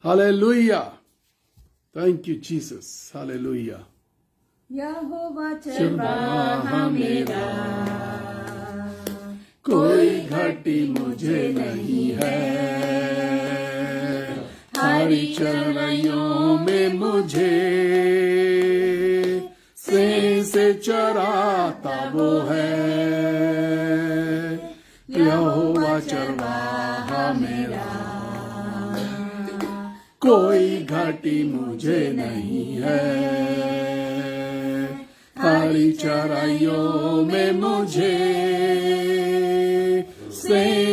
Hallelujah. Thank you, Jesus. Hallelujah. यहोवा चरवाहा मेरा, कोई घटी मुझे नहीं है, हरी चराइयों में मुझे से चराता वो है। यहोवा चरवाहा मेरा, कोई घटी मुझे नहीं है, हरी चराइयों में मुझे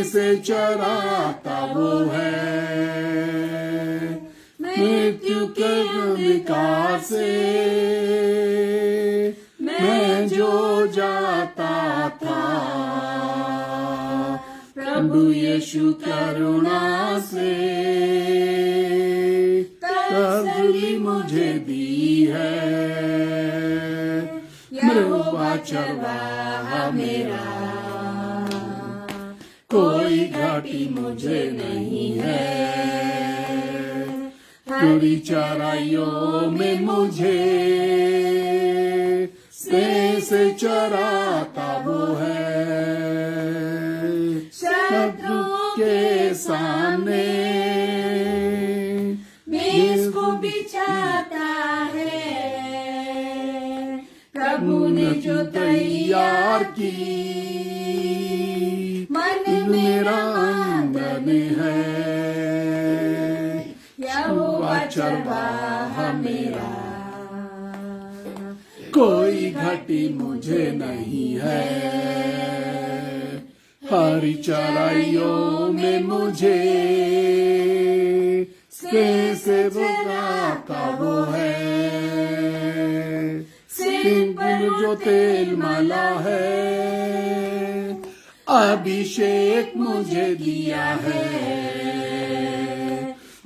से चराता वो है। मृत्यु के विकार से मैं जो जाता था, प्रभु यीशु करुणा से तसल्ली मुझे दी है। यहोवा चरवाहा मेरा, कोई घटी मुझे नहीं है, हरी चराइयों में मुझे से चराता वो है। शत्रु के सामने मेज को बिछाता है, प्रभु ने जो तैयार की मन मेरा आंगन है। यहोवा चरवाहा मेरा, कोई घटी मुझे नहीं है, हरी चराइयों में मुझे से बुलाता वो है। सिर पर जो तेल मला है, अभिषेक मुझे दिया है।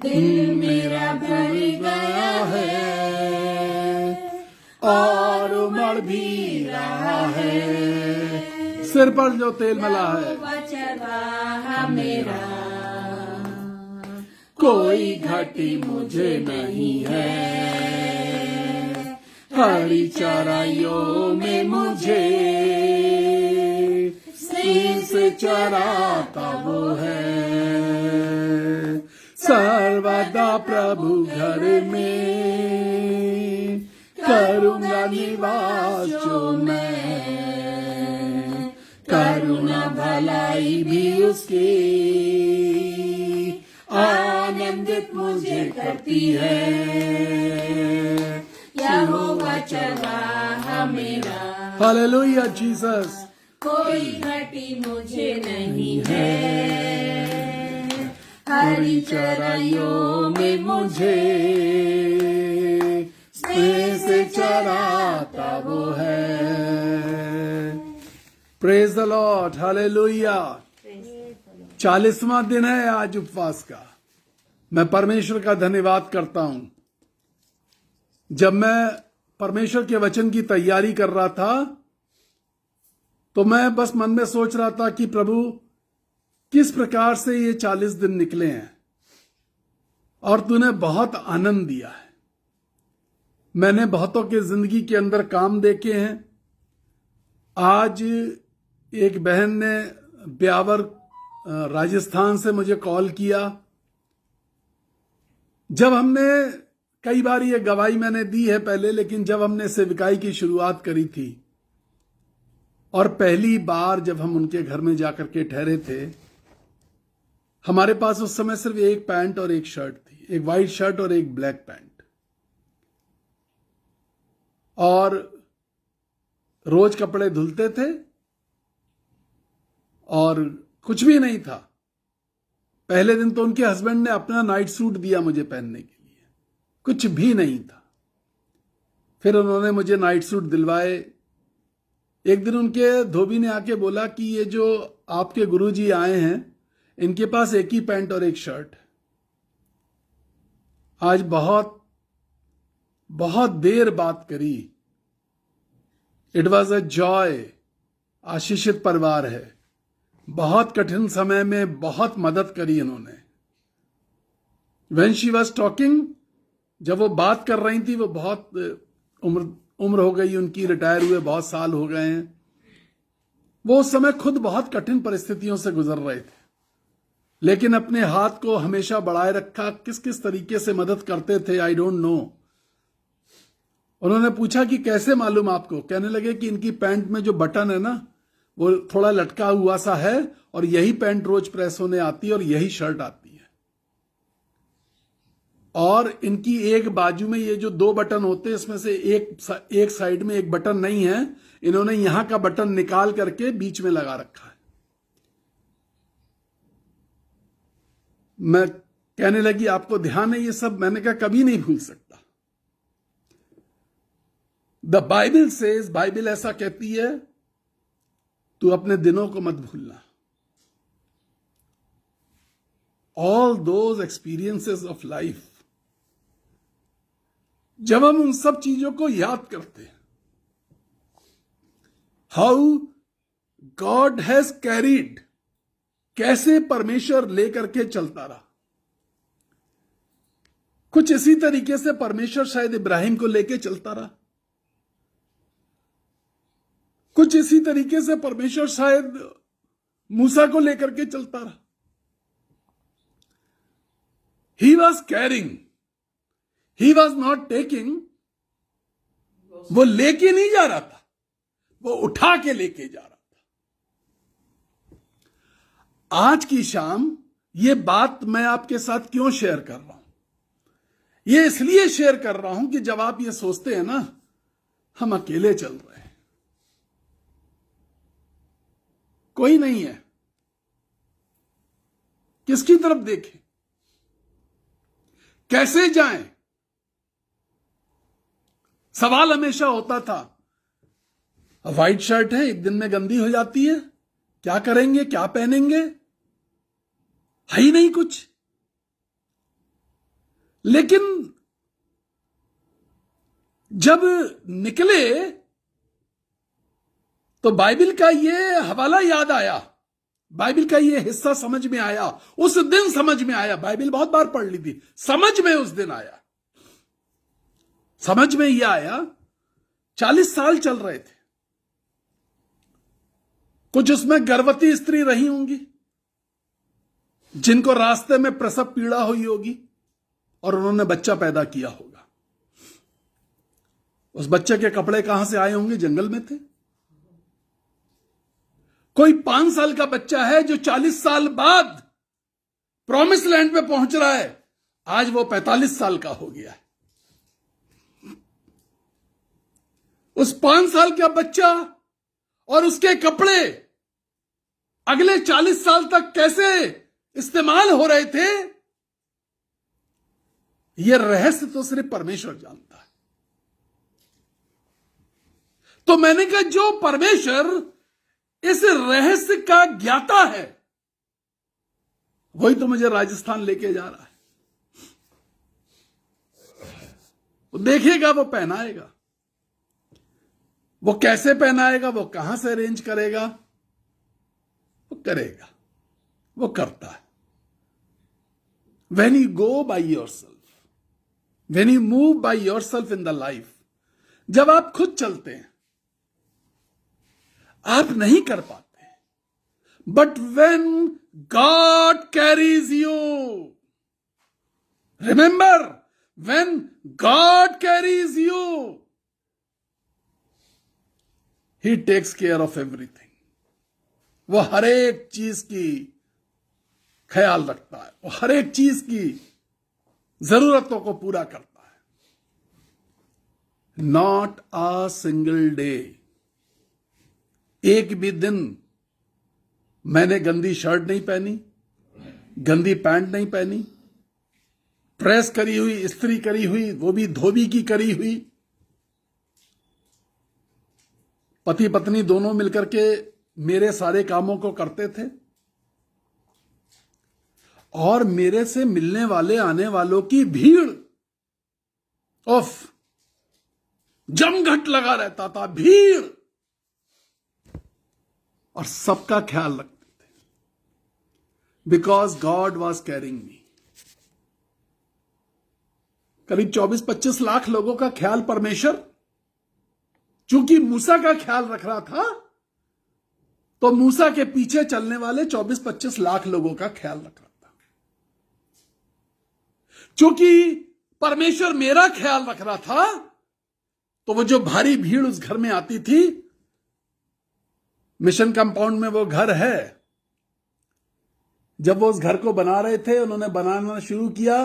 दिल मेरा भर गया है और उमड़ भी रहा है। सिर पर जो तेल मला है, यहोवा चरवाहा मेरा, कोई घटी मुझे नहीं है, हरी चराइयों में मुझे से चराता वो है। सर्वदा प्रभु घर में करूँगा निवास जो मैं, करुणा भलाई भी उसकी आनंदित मुझे करती है। यहोवा चरवाहा मेरा, हालेलुया जीसस। कोई घटी मुझे नहीं है, हरी चराइयों में मुझे से चराता वो है। Praise the Lord, hallelujah. 40वां दिन है आज उपवास का। मैं परमेश्वर का धन्यवाद करता हूं। जब मैं परमेश्वर के वचन की तैयारी कर रहा था, तो मैं बस मन में सोच रहा था कि प्रभु किस प्रकार से ये 40 दिन निकले हैं, और तूने बहुत आनंद दिया है। मैंने बहुतों के जिंदगी के अंदर काम देखे हैं। आज एक बहन ने ब्यावर राजस्थान से मुझे कॉल किया। जब हमने कई बार ये गवाही मैंने दी है पहले, लेकिन जब हमने सेविकाई की शुरुआत करी थी और पहली बार जब हम उनके घर में जाकर के ठहरे थे, हमारे पास उस समय सिर्फ एक पैंट और एक शर्ट थी, एक वाइट शर्ट और एक ब्लैक पैंट, और रोज कपड़े धुलते थे और कुछ भी नहीं था। पहले दिन तो उनके हस्बैंड ने अपना नाइट सूट दिया मुझे पहनने के लिए, कुछ भी नहीं था। फिर उन्होंने मुझे नाइट सूट दिलवाए। एक दिन उनके धोबी ने आके बोला कि ये जो आपके गुरुजी आए हैं, इनके पास एक ही पैंट और एक शर्ट है। आज बहुत बहुत देर बात करी। It was a joy. आशीषित परिवार है। बहुत कठिन समय में बहुत मदद करी इन्होंने। व्हेन शी वॉज टॉकिंग, जब वो बात कर रही थी, वो बहुत उम्र हो गई उनकी, रिटायर हुए बहुत साल हो गए हैं। वो उस समय खुद बहुत कठिन परिस्थितियों से गुजर रहे थे, लेकिन अपने हाथ को हमेशा बढ़ाए रखा। किस किस तरीके से मदद करते थे, आई डोंट नो। उन्होंने पूछा कि कैसे मालूम आपको? कहने लगे कि इनकी पैंट में जो बटन है ना, वो थोड़ा लटका हुआ सा है, और यही पैंट रोज प्रेस होने आती है और यही शर्ट आती है। और इनकी एक बाजू में ये जो 2 बटन होते हैं, इसमें से एक साइड में एक बटन नहीं है, इन्होंने यहां का बटन निकाल करके बीच में लगा रखा है। मैं कहने लगी आपको ध्यान है ये सब? मैंने कहा कभी नहीं भूल सकता। द बाइबल सेज, बाइबल ऐसा कहती है, तू अपने दिनों को मत भूलना। All those experiences of life, जब हम उन सब चीजों को याद करते हैं, हाउ गॉड हैज कैरीड, कैसे परमेश्वर लेकर के चलता रहा। कुछ इसी तरीके से परमेश्वर शायद इब्राहिम को लेके चलता रहा, कुछ इसी तरीके से परमेश्वर शायद मूसा को लेकर के चलता रहा। He was carrying, he was not taking. वो लेके नहीं जा रहा था, वो उठा के लेके जा रहा था। आज की शाम ये बात मैं आपके साथ क्यों शेयर कर रहा हूं? ये इसलिए शेयर कर रहा हूं कि जब आप ये सोचते हैं ना हम अकेले चल रहे हैं, कोई नहीं है, किसकी तरफ देखें, कैसे जाएं? सवाल हमेशा होता था, व्हाइट शर्ट है, एक दिन में गंदी हो जाती है, क्या करेंगे, क्या पहनेंगे? है ही नहीं कुछ। लेकिन जब निकले तो बाइबल का ये हवाला याद आया, बाइबल का ये हिस्सा समझ में आया। उस दिन समझ में आया, बाइबल बहुत बार पढ़ ली थी, समझ में उस दिन आया। समझ में यह आया, 40 साल चल रहे थे, कुछ उसमें गर्भवती स्त्री रही होंगी जिनको रास्ते में प्रसव पीड़ा हुई होगी और उन्होंने बच्चा पैदा किया होगा। उस बच्चे के कपड़े कहां से आए होंगे? जंगल में थे। कोई 5 साल का बच्चा है जो 40 साल बाद प्रॉमिस लैंड पे पहुंच रहा है, आज वो 45 साल का हो गया है। उस 5 साल का बच्चा और उसके कपड़े अगले 40 साल तक कैसे इस्तेमाल हो रहे थे, यह रहस्य तो सिर्फ परमेश्वर जानता है। तो मैंने कहा जो परमेश्वर इस रहस्य का ज्ञाता है, वही तो मुझे राजस्थान लेके जा रहा है। वो देखेगा, वो पहनाएगा, वो कैसे पहनाएगा, वो कहां से अरेंज करेगा, वो करेगा, वो करता है। When you go by yourself, when you move by yourself in the life, जब आप खुद चलते हैं आप नहीं कर पाते, but when God carries you, remember, when God carries you, He takes care of everything. वो हर एक चीज की ख्याल रखता है, वो हर एक चीज की जरूरतों को पूरा करता है। नॉट अ सिंगल डे, एक भी दिन मैंने गंदी शर्ट नहीं पहनी, गंदी पैंट नहीं पहनी, प्रेस करी हुई, इस्त्री करी हुई, वो भी धोबी की करी हुई। पति पत्नी दोनों मिलकर के मेरे सारे कामों को करते थे, और मेरे से मिलने वाले आने वालों की भीड़ ऑफ जमघट लगा रहता था, भीड़, और सबका ख्याल रखते थे, because God was carrying me. करीब 24-25 लाख लोगों का ख्याल परमेश्वर, चूंकि मूसा का ख्याल रख रहा था, तो मूसा के पीछे चलने वाले 24-25 लाख लोगों का ख्याल रख रहा था। चूंकि परमेश्वर मेरा ख्याल रख रहा था, तो वो जो भारी भीड़ उस घर में आती थी, मिशन कंपाउंड में वो घर है, जब वो उस घर को बना रहे थे, उन्होंने बनाना शुरू किया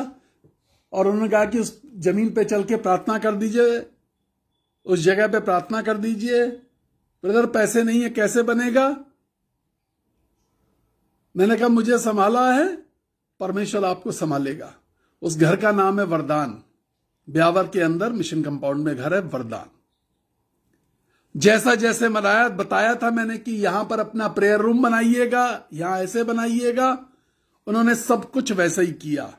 और उन्होंने कहा कि उस जमीन पे चल के प्रार्थना कर दीजिए, उस जगह पे प्रार्थना कर दीजिए। ब्रदर पैसे नहीं है, कैसे बनेगा? मैंने कहा मुझे संभाला है, परमेश्वर आपको संभालेगा। उस घर का नाम है वरदान। ब्यावर के अंदर मिशन कंपाउंड में घर है वरदान। जैसा जैसे बताया था मैंने कि यहां पर अपना प्रेयर रूम बनाइएगा, यहां ऐसे बनाइएगा, उन्होंने सब कुछ वैसे ही किया।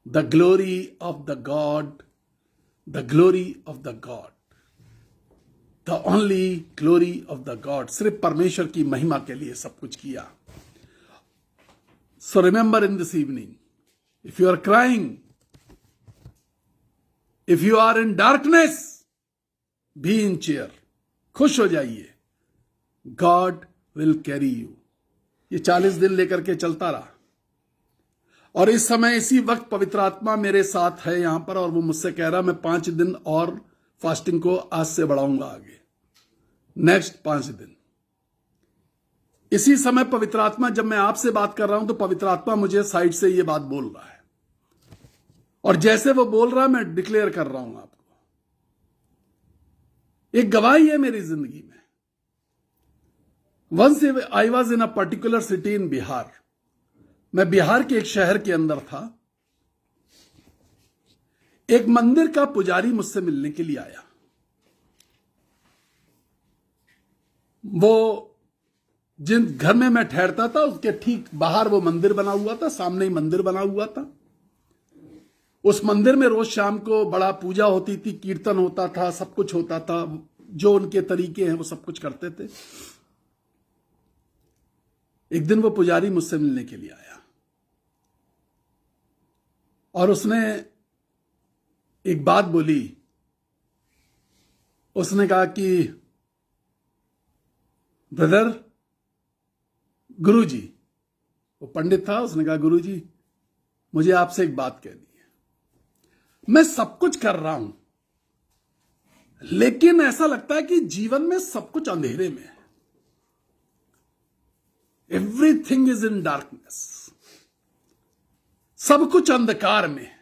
The glory of the God, the glory of the God, the only glory of the God. सिर्फ परमेश्वर की महिमा के लिए सब कुछ किया। So remember in this evening, if you are crying, if you are in darkness, be in cheer, खुश हो जाइए, गॉड विल कैरी यू। ये 40 दिन लेकर के चलता रहा और इस समय इसी वक्त पवित्र आत्मा मेरे साथ है यहां पर, और वो मुझसे कह रहा मैं 5 दिन और फास्टिंग को आज से बढ़ाऊंगा आगे, नेक्स्ट 5 दिन। इसी समय पवित्र आत्मा, जब मैं आपसे बात कर रहा हूं तो पवित्र आत्मा मुझे साइड से ये बात बोल रहा है, और जैसे वो बोल रहा है मैं डिक्लेयर कर रहा हूं आपको। एक गवाही है मेरी जिंदगी में। Once I was in a particular city in Bihar. मैं बिहार के एक शहर के अंदर था। एक मंदिर का पुजारी मुझसे मिलने के लिए आया। वो जिन घर में मैं ठहरता था उसके ठीक बाहर वो मंदिर बना हुआ था, सामने ही मंदिर बना हुआ था। उस मंदिर में रोज शाम को बड़ा पूजा होती थी, कीर्तन होता था, सब कुछ होता था, जो उनके तरीके हैं वो सब कुछ करते थे। एक दिन वो पुजारी मुझसे मिलने के लिए आया और उसने एक बात बोली। उसने कहा कि ब्रदर, गुरुजी, वो पंडित था, उसने कहा गुरुजी मुझे आपसे एक बात कहनी है। मैं सब कुछ कर रहा हूं लेकिन ऐसा लगता है कि जीवन में सब कुछ अंधेरे में है। एवरीथिंग इज इन डार्कनेस, सब कुछ अंधकार में है।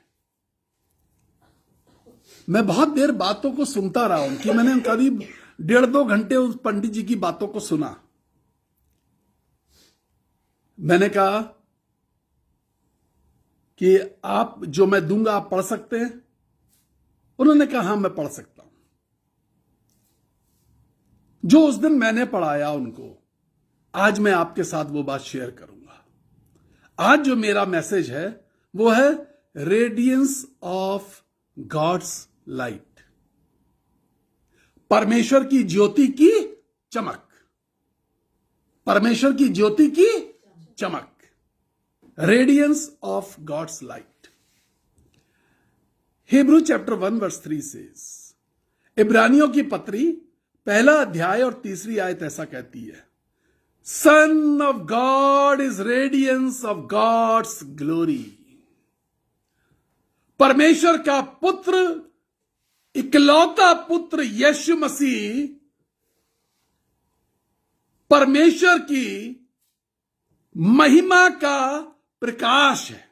मैं बहुत देर बातों को सुनता रहा उनकी। मैंने करीब 1.5-2 घंटे उस पंडित जी की बातों को सुना। मैंने कहा कि आप जो मैं दूंगा आप पढ़ सकते हैं? उन्होंने कहा हां मैं पढ़ सकता हूं। जो उस दिन मैंने पढ़ाया उनको, आज मैं आपके साथ वो बात शेयर करूंगा। आज जो मेरा मैसेज है वो है रेडियंस ऑफ गॉड्स लाइट, परमेश्वर की ज्योति की चमक, परमेश्वर की ज्योति की चमक, radiance of God's light. Hebrew chapter 1 verse 3 says, इब्रानियों की पत्री 1 अध्याय और 3 आयत ऐसा कहती है, son of God is radiance of God's glory. परमेश्वर का पुत्र, इकलौता पुत्र यीशु मसीह परमेश्वर की महिमा का प्रकाश है।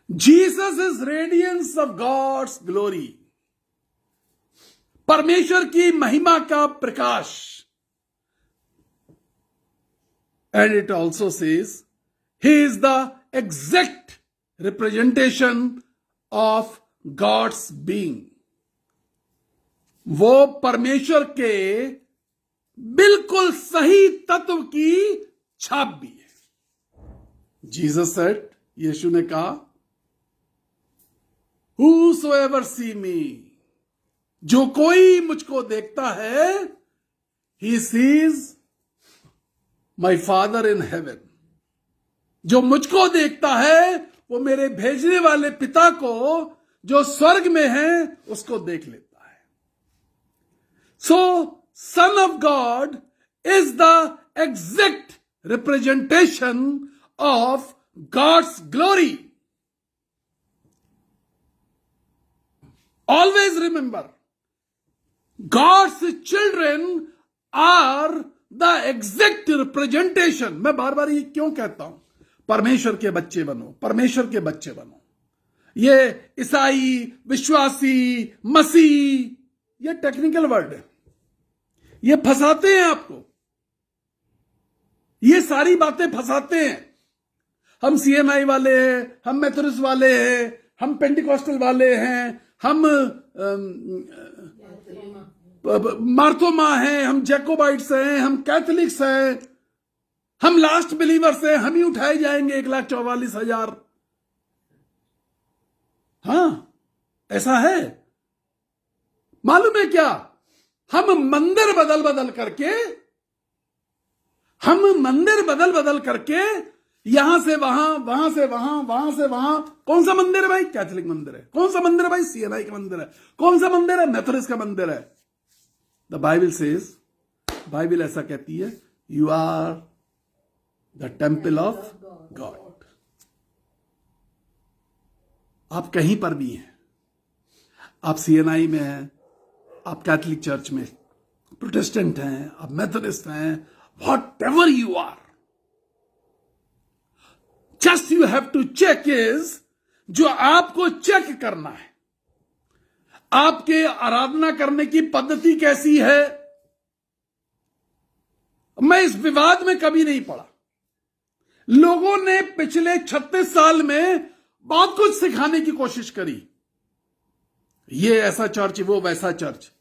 Jesus is radiance of God's glory, परमेश्वर की महिमा का प्रकाश। And it also says he is the exact representation of God's being. वो परमेश्वर के बिल्कुल सही तत्व की छाप भी है। जीसस सेड, यीशु ने कहा, Whosoever see me, जो कोई मुझको देखता है, he sees my Father in heaven। जो मुझको देखता है वो मेरे भेजने वाले पिता को जो स्वर्ग में है उसको देख लेता है। सो सन of God is the exact representation of God's glory. Always remember, God's children are the exact representation. मैं बार बार ये क्यों कहता हूं? परमेश्वर के बच्चे बनो, परमेश्वर के बच्चे बनो। ये ईसाई, विश्वासी, मसीह, ये टेक्निकल वर्ड है, ये फंसाते हैं आपको, ये सारी बातें फंसाते हैं। हम सीएमआई वाले हैं, हम मेथोडिस्ट वाले हैं, हम पेंटिकॉस्टल वाले हैं, हम मार्थोमा हैं, हम जैकोबाइट्स हैं, हम कैथोलिक्स हैं, हम लास्ट बिलीवर्स हैं, हम ही उठाए जाएंगे 1,44,000। हां, ऐसा है। मालूम है क्या? हम मंदिर बदल बदल करके यहां से वहां, वहां से वहां, वहां से वहां। कौन सा मंदिर है भाई? कैथोलिक मंदिर है। कौन सा मंदिर है भाई? सीएनआई का मंदिर है। कौन सा मंदिर है? मेथोडिस्ट का मंदिर है। द बाइबल सेज, बाइबल ऐसा कहती है, you are the temple of God. आप कहीं पर भी हैं, आप सीएनआई में हैं, आप कैथोलिक चर्च में प्रोटेस्टेंट हैं, आप मेथोडिस्ट हैं, whatever you are, just you have to check is, जो आपको चेक करना है, आपके आराधना करने की पद्धति कैसी है। मैं इस विवाद में कभी नहीं पड़ा। लोगों ने पिछले 36 साल में बहुत कुछ सिखाने की कोशिश करी, ये ऐसा चर्च, वो वैसा church.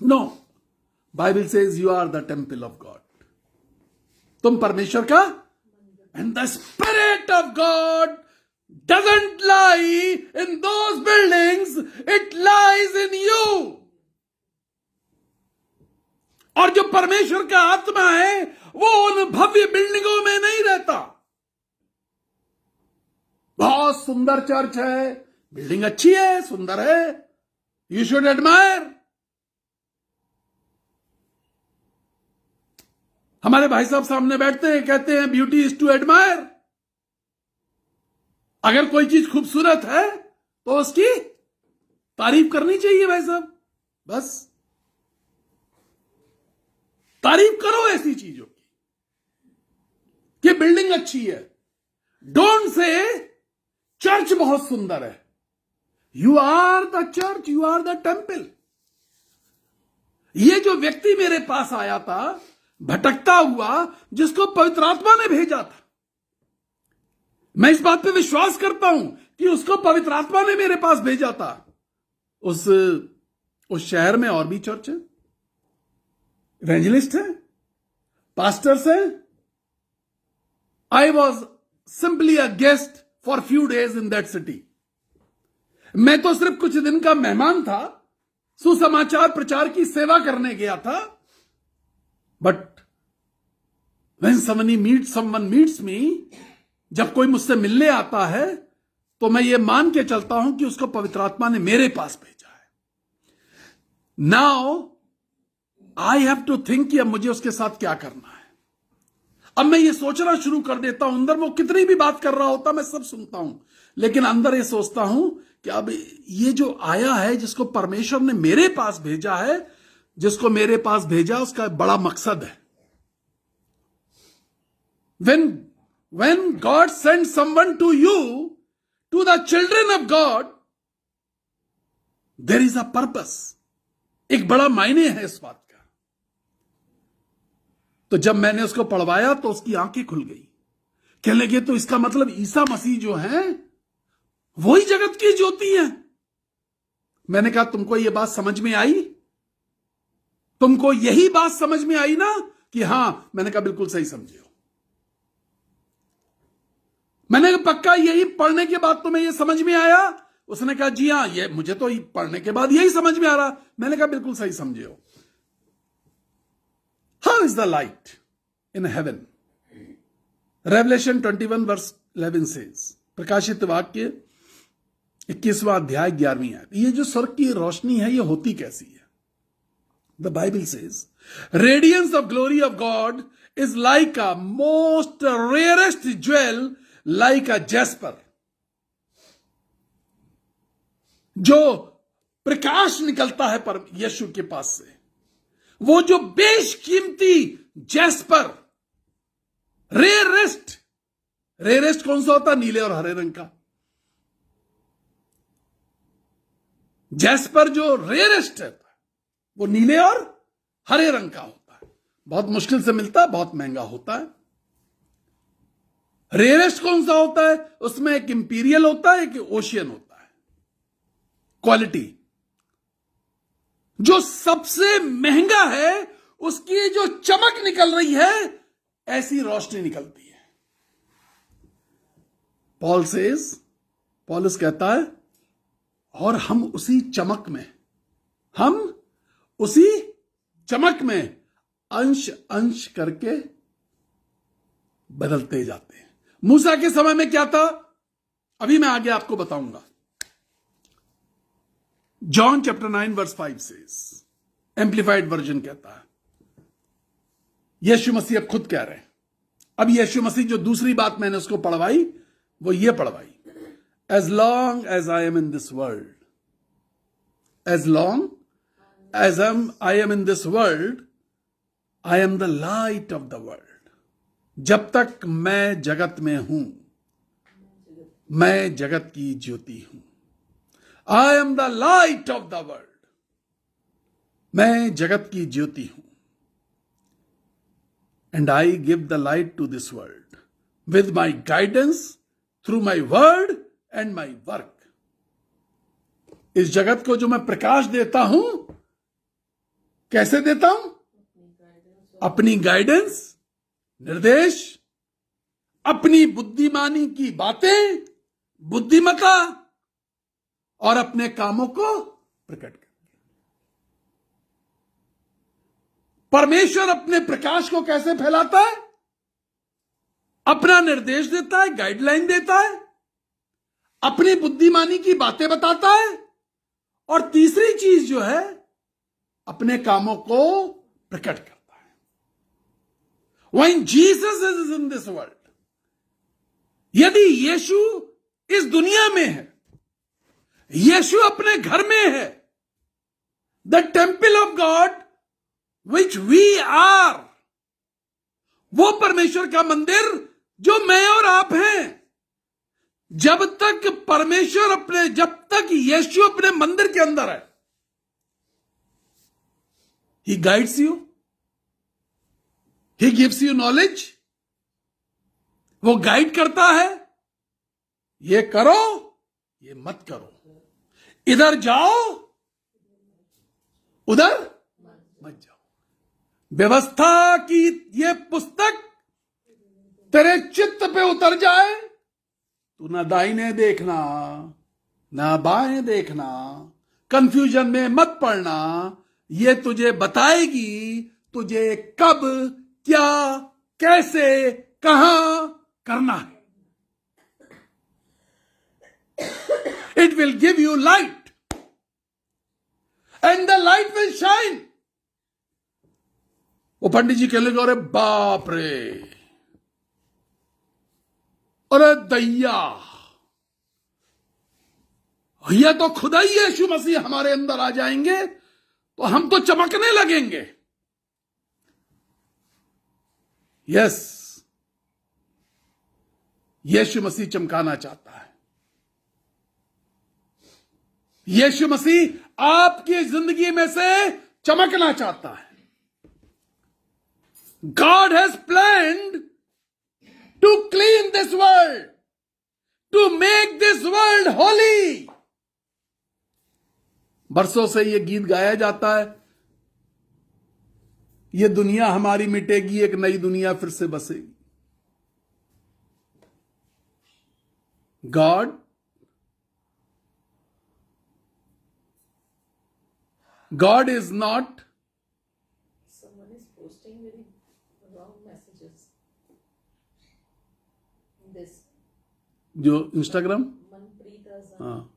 No, Bible says you are the temple of God. तुम परमेश्वर का, and the spirit of God doesn't lie in those buildings, it lies in you। और जो परमेश्वर का आत्मा है वो उन भव्य बिल्डिंगों में नहीं रहता। बहुत सुंदर चर्च है, बिल्डिंग अच्छी है, सुंदर है, यू शुड एडमायर। हमारे भाई साहब सामने बैठते हैं, कहते हैं ब्यूटी इज टू एडमायर। अगर कोई चीज खूबसूरत है तो उसकी तारीफ करनी चाहिए भाई साहब, बस तारीफ करो ऐसी चीजों की कि बिल्डिंग अच्छी है। डोंट से चर्च बहुत सुंदर है। You are the church, you are the temple. ये जो व्यक्ति मेरे पास आया था भटकता हुआ, जिसको पवित्र आत्मा ने भेजा था, मैं इस बात पे विश्वास करता हूं कि उसको पवित्र आत्मा ने मेरे पास भेजा था। उस शहर में और भी चर्च है, इवेंजलिस्ट है, पास्टर्स हैं। I was simply a guest for few days in that city. मैं तो सिर्फ कुछ दिन का मेहमान था, सुसमाचार प्रचार की सेवा करने गया था। But when someone meets me, जब कोई मुझसे मिलने आता है तो मैं ये मान के चलता हूं कि उसको पवित्र आत्मा ने मेरे पास भेजा है। Now I have to think कि अब मुझे उसके साथ क्या करना है। अब मैं ये सोचना शुरू कर देता हूं। अंदर वो कितनी भी बात कर रहा होता मैं सब सुनता हूं, लेकिन अंदर ये सोचता हूं कि अब ये जो आया है, जिसको परमेश्वर ने मेरे पास भेजा है, जिसको मेरे पास भेजा उसका बड़ा मकसद है। When God sends someone to you, to the children of God, there is a purpose। एक बड़ा मायने है इस बात का। तो जब मैंने उसको पढ़वाया तो उसकी आंखें खुल गई। कहने लगे तो इसका मतलब ईसा मसीह जो है वही जगत की ज्योति है। मैंने कहा तुमको ये बात समझ में आई? तुमको यही बात समझ में आई ना? कि हां। मैंने कहा बिल्कुल सही समझे हो। मैंने कहा पक्का यही पढ़ने के बाद तुम्हें ये समझ में आया? उसने कहा जी हां, ये मुझे तो पढ़ने के बाद यही समझ में आ रहा। मैंने कहा बिल्कुल सही समझे हो। How is the light in heaven? Revelation 21 verse 11 says, प्रकाशित वाक्य 21वां अध्याय 11वीं आयत। ये जो स्वर्ग की रोशनी है ये होती कैसी है? The Bible says radiance of glory of God is like a most rarest jewel, like a jasper. जो प्रकाश निकलता है पर यीशु के पास से, वो जो बेशकीमती जैस्पर, रेयरेस्ट, रेयरेस्ट कौन सा होता है? नीले और हरे रंग का। जैस्पर जो रेयरेस्ट है वो नीले और हरे रंग का होता है, बहुत मुश्किल से मिलता है, बहुत महंगा होता है। रेयरेस्ट कौन सा होता है? उसमें एक इंपीरियल होता है, एक ओशियन होता है। क्वालिटी जो सबसे महंगा है उसकी जो चमक निकल रही है, ऐसी रोशनी निकलती है। पॉलस कहता है और हम उसी चमक में अंश अंश करके बदलते जाते हैं। मूसा के समय में क्या था? अभी मैं आगे आपको बताऊंगा। John chapter 9 verse 5 says, amplified version कहता है, यीशु मसीह अब खुद कह रहे हैं। अब यीशु मसीह जो दूसरी बात मैंने उसको पढ़वाई वो ये पढ़वाई, as long as I am in this world, as long as I am in this world, I am the light of the world. जब तक मैं जगत में हूं, मैं जगत की ज्योति हूं। I am the light of the world, मैं जगत की ज्योति हूं। And I give the light to this world with my guidance through my word and my work. इस जगत को जो मैं प्रकाश देता हूं, कैसे देता हूं? अपनी गाइडेंस, निर्देश, अपनी बुद्धिमानी की बातें, बुद्धिमता, और अपने कामों को प्रकट कर। परमेश्वर अपने प्रकाश को कैसे फैलाता है? अपना निर्देश देता है, गाइडलाइन देता है, अपनी बुद्धिमानी की बातें बताता है, और तीसरी चीज जो है अपने कामों को प्रकट करता है। When Jesus is in this world, यदि यीशु इस दुनिया में है, यीशु अपने घर में है, the temple of God which we are, वो परमेश्वर का मंदिर जो मैं और आप हैं। जब तक जब तक यीशु अपने मंदिर के अंदर है, ही guides you, he gives you knowledge, वो गाइड करता है, ये करो, ये मत करो, इधर जाओ, उधर मत जाओ। व्यवस्था की ये पुस्तक तेरे चित्त पे उतर जाए, तू ना दाहिने देखना ना बाएं देखना, कंफ्यूजन में मत पड़ना। ये तुझे बताएगी तुझे कब, क्या, कैसे, कहां करना है। It will give you light, and the light will shine. वो पंडित जी कहने लगे, अरे बाप रे, अरे दैया, ये तो खुदा ही यीशु मसीह हमारे अंदर आ जाएंगे तो हम तो चमकने लगेंगे। यस, यीशु मसीह चमकाना चाहता है। यीशु मसीह आपकी जिंदगी में से चमकना चाहता है। God has planned to clean this world, to make this world holy. बरसों से ये गीत गाया जाता है, ये दुनिया हमारी मिटेगी, एक नई दुनिया फिर से बसेगी। God is not. Someone is posting very wrong messages. This. जो इंस्टाग्राम, हाँ,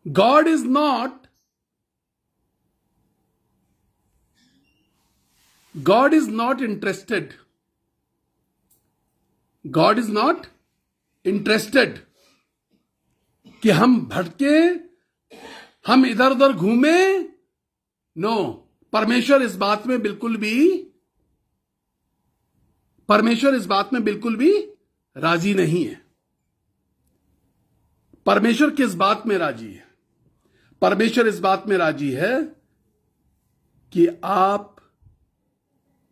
God is not interested. God is not interested कि हम भटके, हम इधर उधर घूमे। नो, परमेश्वर इस बात में बिल्कुल भी राजी नहीं है। परमेश्वर किस बात में राजी है? परमेश्वर इस बात में राजी है कि आप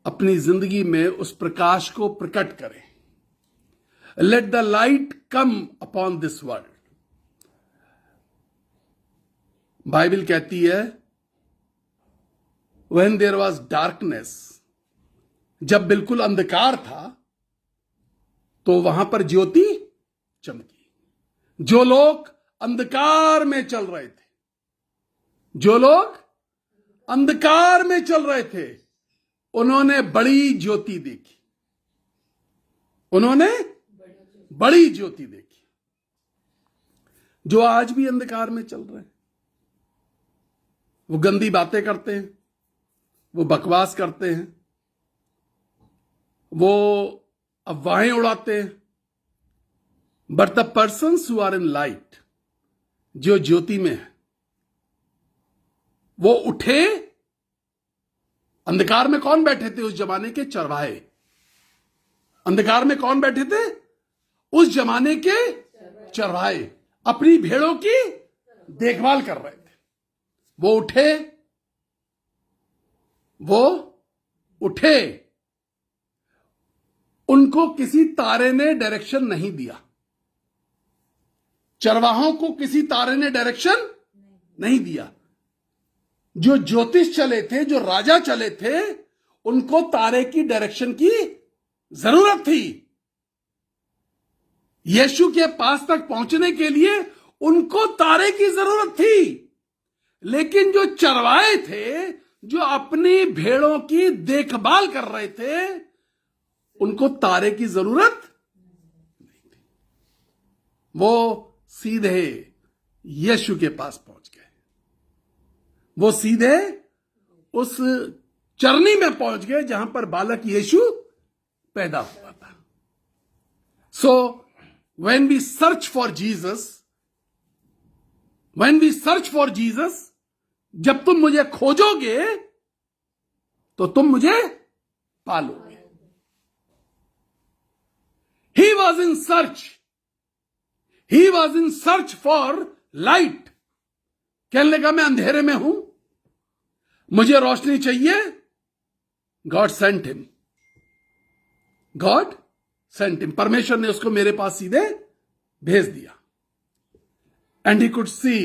अपनी जिंदगी में उस प्रकाश को प्रकट करें। Let the light come upon this world. Bible कहती है व्हेन देयर वॉज डार्कनेस, जब बिल्कुल अंधकार था तो वहां पर ज्योति चमकी। जो लोग अंधकार में चल रहे थे, उन्होंने बड़ी ज्योति देखी। जो आज भी अंधकार में चल रहे हैं, वो गंदी बातें करते हैं, वो बकवास करते हैं, वो अफवाहें उड़ाते हैं। But the persons who are in light, जो ज्योति में है, वो उठे। अंधकार में कौन बैठे थे उस जमाने के? चरवाहे। अंधकार में कौन बैठे थे उस जमाने के? चरवाहे। अपनी भेड़ों की देखभाल कर रहे थे। वो उठे। उनको किसी तारे ने डायरेक्शन नहीं दिया। चरवाहों को किसी तारे ने डायरेक्शन नहीं दिया। जो ज्योतिष चले थे, जो राजा चले थे, उनको तारे की डायरेक्शन की जरूरत थी। यीशु के पास तक पहुंचने के लिए उनको तारे की जरूरत थी। लेकिन जो चरवाहे थे, जो अपनी भेड़ों की देखभाल कर रहे थे, उनको तारे की जरूरत नहीं थी। वो सीधे यीशु के पास पहुंच गए। वो सीधे उस चरनी में पहुंच गए जहां पर बालक यीशु पैदा हुआ था। So when we search for Jesus, जब तुम मुझे खोजोगे तो तुम मुझे पालोगे। He was in search for light. कहने लगा मैं अंधेरे में हूं, मुझे रोशनी चाहिए। God sent him. परमेश्वर ने उसको मेरे पास सीधे भेज दिया। And he could see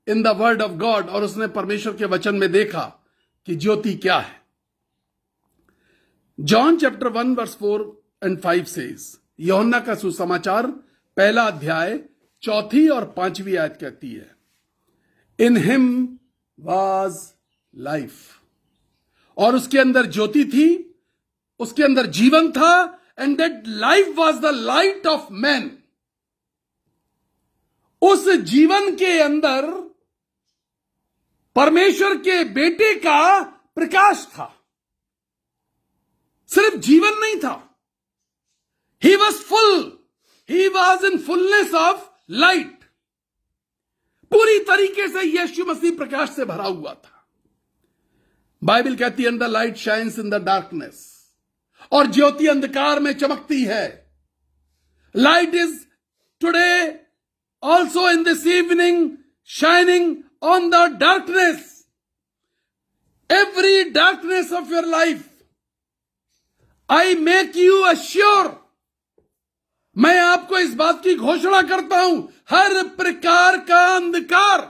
in the word of God, और उसने परमेश्वर के वचन में देखा कि ज्योति क्या है। John chapter 1 verse 4 and 5 says, यूहन्ना का सुसमाचार 1 अध्याय 4 और 5 आयत कहती है, इन हिम वाज लाइफ, और उसके अंदर ज्योति थी, उसके अंदर जीवन था, and that life was the light of man. उस जीवन के अंदर परमेश्वर के बेटे का प्रकाश था। सिर्फ जीवन नहीं था, he was in fullness of light। पूरी तरीके से यीशु मसीह प्रकाश से भरा हुआ था। बाइबल कहती है the light shines in the darkness, और ज्योति अंधकार में चमकती है। Light is today also in this evening shining on the darkness. Every darkness of your life I make you assure, मैं आपको इस बात की घोषणा करता हूं, हर प्रकार का अंधकार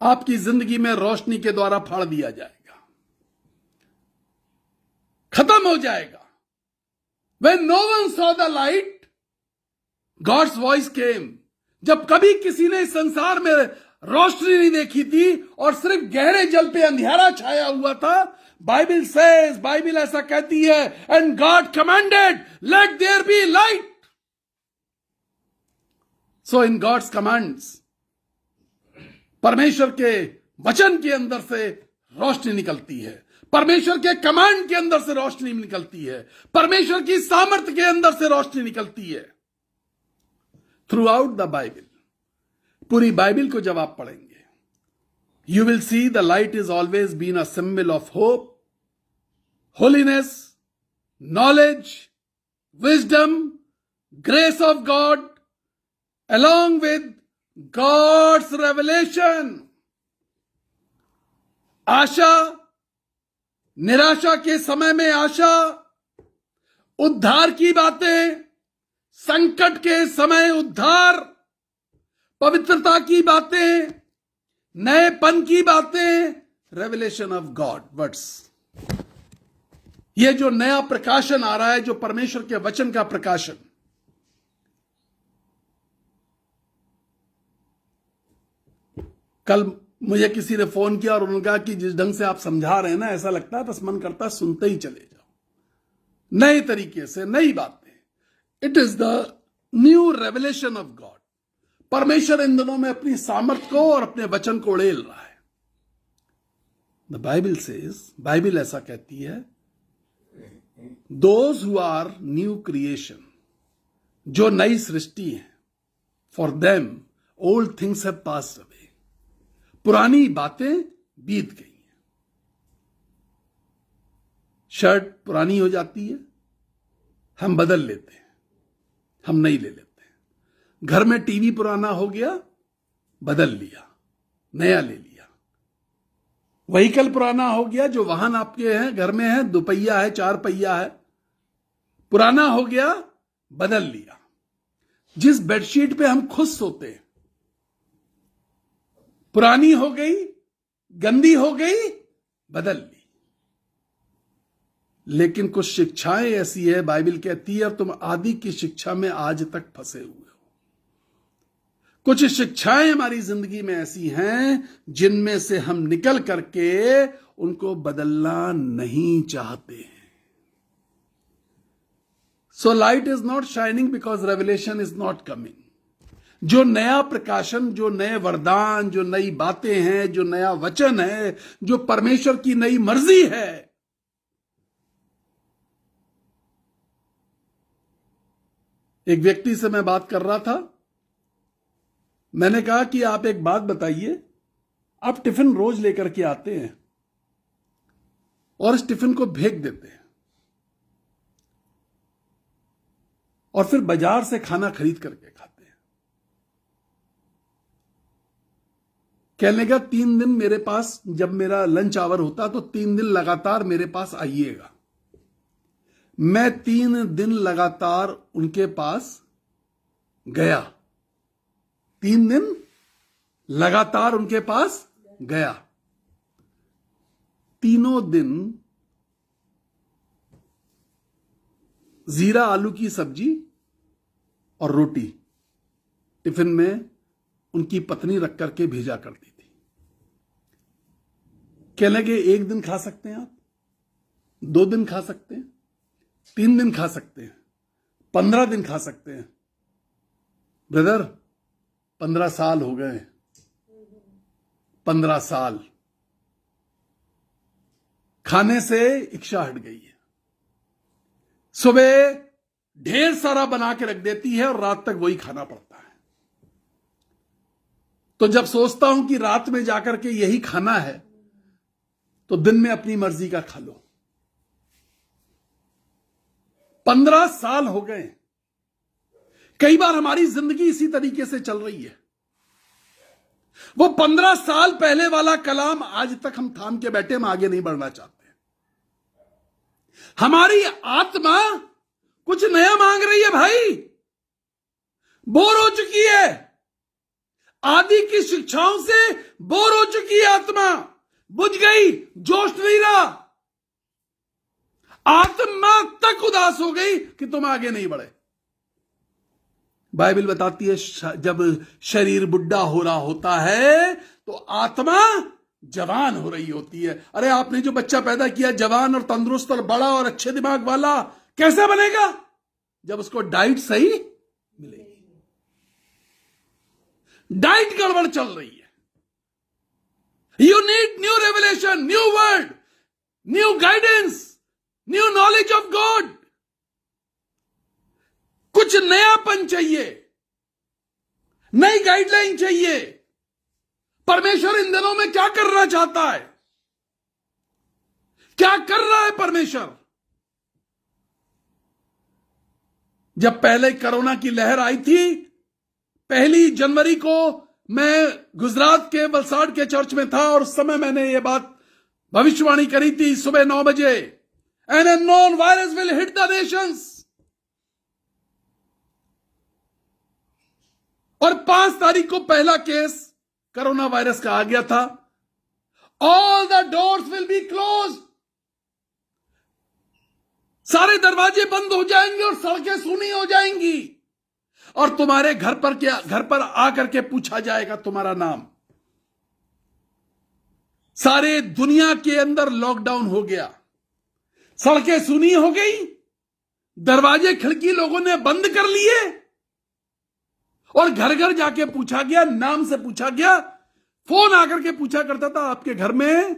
आपकी जिंदगी में रोशनी के द्वारा फाड़ दिया जाएगा, खत्म हो जाएगा। When no one saw the light, God's voice came। जब कभी किसी ने इस संसार में रोशनी नहीं देखी थी और सिर्फ गहरे जल पे अंधेरा छाया हुआ था। बाइबल ऐसा कहती है, and God commanded let there be light. So in God's commands, परमेश्वर के वचन के अंदर से रोशनी निकलती है, परमेश्वर के कमांड के अंदर से रोशनी निकलती है, परमेश्वर की सामर्थ्य के अंदर से रोशनी निकलती है। थ्रू आउट द बाइबल, पूरी बाइबल को जब आप पढ़ेंगे, you will see the light is always been a symbol of hope, holiness, knowledge, wisdom, grace of God, along with God's revelation. आशा, निराशा के समय में आशा, उद्धार की बातें, संकट के समय उद्धार, पवित्रता की बातें, नएपन की बातें, रेवलेशन ऑफ गॉड वर्ड्स। ये जो नया प्रकाशन आ रहा है, जो परमेश्वर के वचन का प्रकाशन, कल मुझे किसी ने फोन किया और उन्होंने कहा कि जिस ढंग से आप समझा रहे हैं ना, ऐसा लगता है बस मन करता है सुनते ही चले जाओ, नए तरीके से, नई बातें। It is the new revelation of God. परमेश्वर इन दिनों में अपनी सामर्थ को और अपने वचन को उड़ेल रहा है। द बाइबल सेज, बाइबल ऐसा कहती है, those who are new creation, जो नई सृष्टि है, for them old things have passed away, पुरानी बातें बीत गई हैं। शर्ट पुरानी हो जाती है, हम बदल लेते हैं, हम नई ले लेते हैं। घर में टीवी पुराना हो गया, बदल लिया, नया ले लिया। व्हीकल पुराना हो गया, जो वाहन आपके हैं घर में है, 2 पहिया है, 4 पहिया है, पुराना हो गया, बदल लिया। जिस बेडशीट पे हम खुद सोते हैं, पुरानी हो गई, गंदी हो गई, बदल ली। लेकिन कुछ शिक्षाएं ऐसी है, बाइबल कहती है, तुम आदि की शिक्षा में आज तक फंसे हुए हो। कुछ शिक्षाएं हमारी जिंदगी में ऐसी हैं जिनमें से हम निकल करके उनको बदलना नहीं चाहते हैं। So light is not shining because revelation is not coming. जो नया प्रकाशन, जो नए वरदान, जो नई बातें हैं, जो नया वचन है, जो परमेश्वर की नई मर्जी है, एक व्यक्ति से मैं बात कर रहा था। मैंने कहा कि आप एक बात बताइए, आप टिफिन रोज लेकर के आते हैं और इस टिफिन को फेंक देते हैं और फिर बाजार से खाना खरीद करके खाते हैं। कहने का 3 दिन मेरे पास, जब मेरा लंच आवर होता तो 3 दिन लगातार मेरे पास आइएगा। मैं 3 दिन लगातार उनके पास गया, 3 दिन लगातार उनके पास गया। तीनों दिन जीरा आलू की सब्जी और रोटी टिफिन में उनकी पत्नी रख करके भेजा करती थी। कहने लगे 1 दिन खा सकते हैं आप, 2 दिन खा सकते हैं, 3 दिन खा सकते हैं, 15 दिन खा सकते हैं। ब्रदर 15 साल हो गए, 15 साल खाने से इच्छा हट गई है। सुबह ढेर सारा बना के रख देती है और रात तक वही खाना पड़ता है। तो जब सोचता हूं कि रात में जाकर के यही खाना है, तो दिन में अपनी मर्जी का खा लो। 15 साल हो गए। कई बार हमारी जिंदगी इसी तरीके से चल रही है। वो 15 साल पहले वाला कलाम आज तक हम थाम के बैठे, हम आगे नहीं बढ़ना चाहते। हमारी आत्मा कुछ नया मांग रही है भाई, बोर हो चुकी है, आदि की शिक्षाओं से बोर हो चुकी है आत्मा, बुझ गई, जोश नहीं रहा, आत्मा तक उदास हो गई कि तुम आगे नहीं बढ़े। बाइबल बताती है जब शरीर बुढ़ा हो रहा होता है तो आत्मा जवान हो रही होती है। अरे आपने जो बच्चा पैदा किया जवान और तंदुरुस्त और बड़ा और अच्छे दिमाग वाला, कैसे बनेगा? जब उसको डाइट सही मिलेगी। डाइट गड़बड़ चल रही है। You need new revelation, new word, new guidance, new knowledge of God. कुछ नयापन चाहिए, नई गाइडलाइन चाहिए। परमेश्वर इन दिनों में क्या करना चाहता है? क्या कर रहा है परमेश्वर? जब पहले कोरोना की लहर आई थी, 1 जनवरी को मैं गुजरात के वलसाड़ के चर्च में था और उस समय मैंने ये बात भविष्यवाणी करी थी सुबह 9 बजे, an unknown virus will hit the Nations. और 5 तारीख को पहला केस कोरोना वायरस का आ गया था। All the doors will be close, सारे दरवाजे बंद हो जाएंगे और सड़कें सूनी हो जाएंगी और तुम्हारे घर पर आकर के पूछा जाएगा तुम्हारा नाम। सारे दुनिया के अंदर लॉकडाउन हो गया, सड़कें सूनी हो गई, दरवाजे खिड़की लोगों ने बंद कर लिए और घर घर जाके पूछा गया, नाम से पूछा गया। फोन आकर के पूछा करता था आपके घर में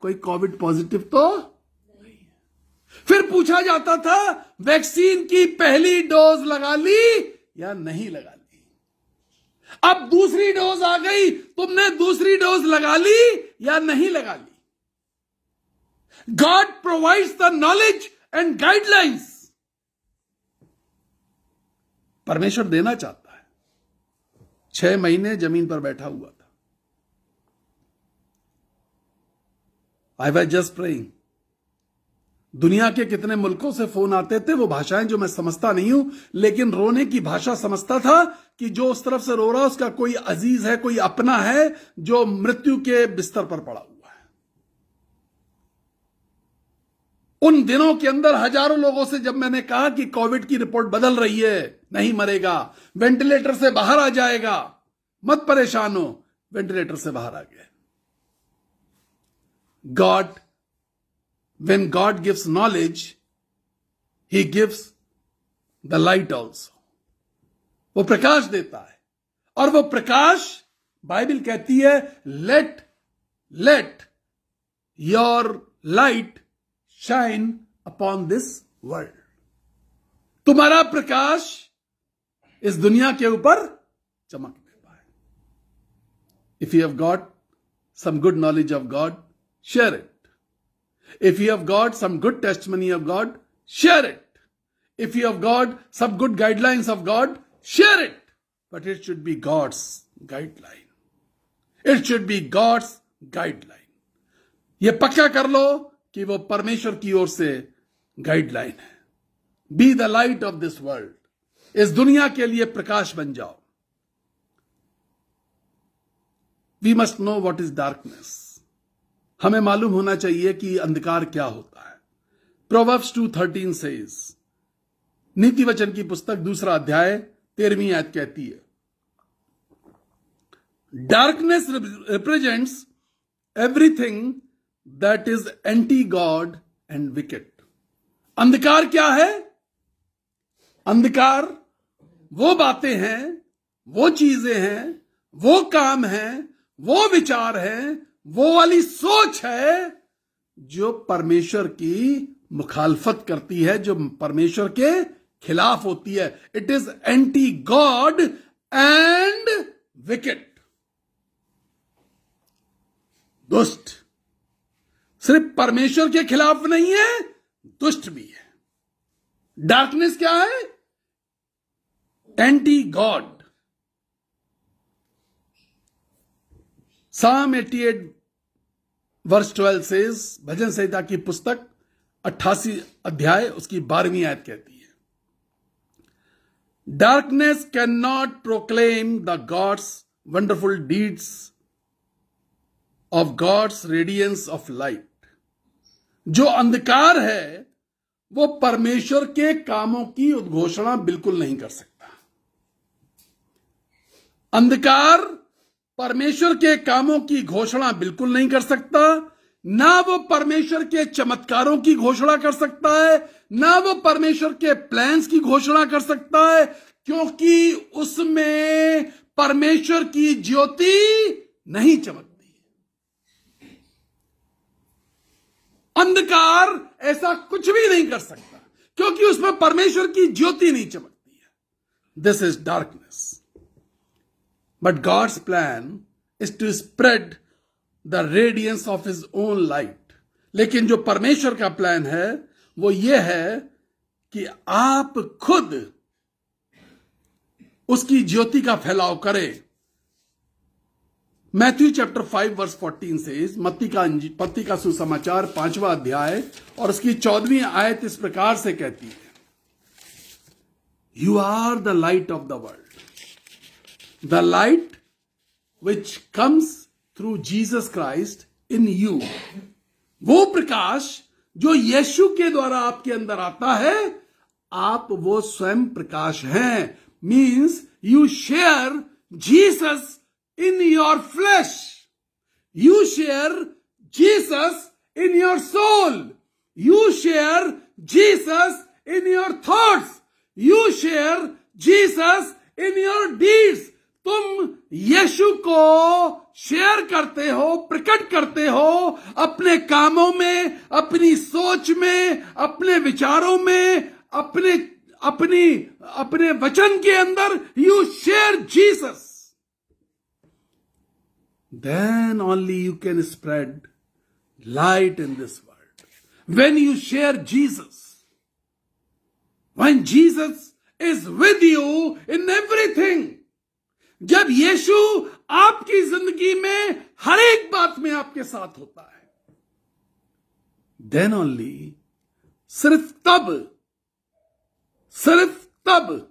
कोई कोविड पॉजिटिव तो नहीं है। फिर पूछा जाता था वैक्सीन की पहली डोज लगा ली या नहीं लगा ली। अब दूसरी डोज आ गई, तुमने दूसरी डोज लगा ली या नहीं लगा ली। God provides the knowledge and guidelines. परमेश्वर देना चाहता है। 6 महीने जमीन पर बैठा हुआ था। I was just praying. दुनिया के कितने मुल्कों से फोन आते थे, वो भाषाएं जो मैं समझता नहीं हूं, लेकिन रोने की भाषा समझता था कि जो उस तरफ से रो रहा है उसका कोई अजीज है, कोई अपना है जो मृत्यु के बिस्तर पर पड़ा हुआ है। उन दिनों के अंदर हजारों लोगों से जब मैंने कहा कि कोविड की रिपोर्ट बदल रही है, नहीं मरेगा, वेंटिलेटर से बाहर आ जाएगा, मत परेशान हो, वेंटिलेटर से बाहर आ गए। God, when God gives knowledge, He gives the light also. वो प्रकाश देता है और वो प्रकाश, बाइबल कहती है, let your light shine upon this world. तुम्हारा प्रकाश इस दुनिया के ऊपर चमकने पाए। If you have got some good knowledge of God, share it. If you have got some good testimony of God, share it. If you have got some good guidelines of God, share it. But it should be God's guideline. It should be God's guideline. ये पक्का कर लो कि वो परमेश्वर की ओर से guideline है। Be the light of this world. इस दुनिया के लिए प्रकाश बन जाओ। We must know what is darkness. हमें मालूम होना चाहिए कि अंधकार क्या होता है। Proverbs 2:13 says, नीति वचन की पुस्तक 2 अध्याय 13वीं आयत कहती है, darkness represents everything that is anti God and wicket. अंधकार क्या है? अंधकार वो बातें हैं, वो चीजें हैं, वो काम हैं, वो विचार हैं, वो वाली सोच है जो परमेश्वर की मुखालफत करती है, जो परमेश्वर के खिलाफ होती है। It is anti God and wicket. दुष्ट सिर्फ परमेश्वर के खिलाफ नहीं है, दुष्ट भी है। डार्कनेस क्या है? Anti God. Psalm 88 verse 12 says, भजन संहिता की पुस्तक 88 अध्याय उसकी 12वीं आयत कहती है, darkness can not proclaim the God's wonderful deeds of God's radiance of light. जो अंधकार है वो परमेश्वर के कामों की उद्घोषणा बिल्कुल नहीं कर सकता। अंधकार परमेश्वर के कामों की घोषणा बिल्कुल नहीं कर सकता, ना वो परमेश्वर के चमत्कारों की घोषणा कर सकता है, ना वो परमेश्वर के प्लान्स की घोषणा कर सकता है, क्योंकि उसमें परमेश्वर की ज्योति नहीं चमकती। अंधकार ऐसा कुछ भी नहीं कर सकता क्योंकि उसमें परमेश्वर की ज्योति नहीं चमकती है। This is darkness. But God's plan is to spread the radiance of his own light. लेकिन जो परमेश्वर का प्लान है वो ये है कि आप खुद उसकी ज्योति का फैलाव करें। मैथ्यू चैप्टर 5 वर्स 14 से मत्ती का सुसमाचार 5वां अध्याय और उसकी 14वीं आयत इस प्रकार से कहती है, you are the light of the world, the light which comes through Jesus Christ in you. वो प्रकाश जो यीशु के द्वारा आपके अंदर आता है, आप वो स्वयं प्रकाश हैं। Means you share Jesus in your flesh. You share Jesus in your soul. You share Jesus in your thoughts. You share Jesus in your deeds. तुम यीशु को शेयर करते हो, प्रकट करते हो अपने कामों में, अपनी सोच में, अपने विचारों में, अपने वचन के अंदर। You share Jesus. Then only you can spread light in this world. When you share Jesus, when Jesus is with you in everything, जब यीशु आपकी जिंदगी में हर एक बात में आपके साथ होता है, then only, सिर्फ तब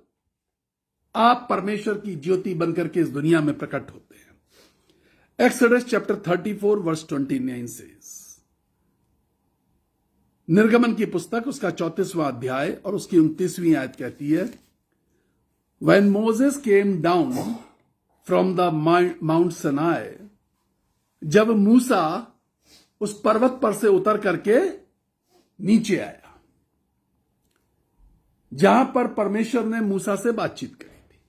आप परमेश्वर की ज्योति बनकर के इस दुनिया में प्रकट होते हैं। Exodus chapter 34 verse 29 says, निर्गमन की पुस्तक उसका 34वां अध्याय और उसकी 29वीं आयत कहती है, When Moses came down from the Mount Sinai, जब मूसा उस पर्वत पर से उतर करके नीचे आया, जहां पर परमेश्वर ने मूसा से बातचीत करी थी,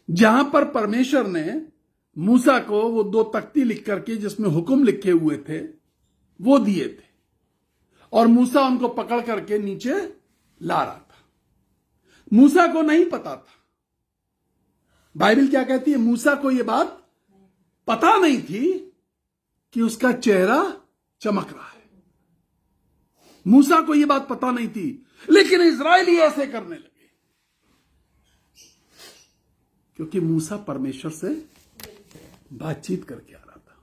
जहां पर परमेश्वर ने मूसा को वो 2 तख्ती लिख करके जिसमें हुक्म लिखे हुए थे वो दिए थे, और मूसा उनको पकड़ करके नीचे ला रहा था। मूसा को नहीं पता था, बाइबल क्या कहती है, मूसा को ये बात पता नहीं थी कि उसका चेहरा चमक रहा है। मूसा को ये बात पता नहीं थी, लेकिन इजरायली ऐसे करने लगे क्योंकि मूसा परमेश्वर से बातचीत करके आ रहा था।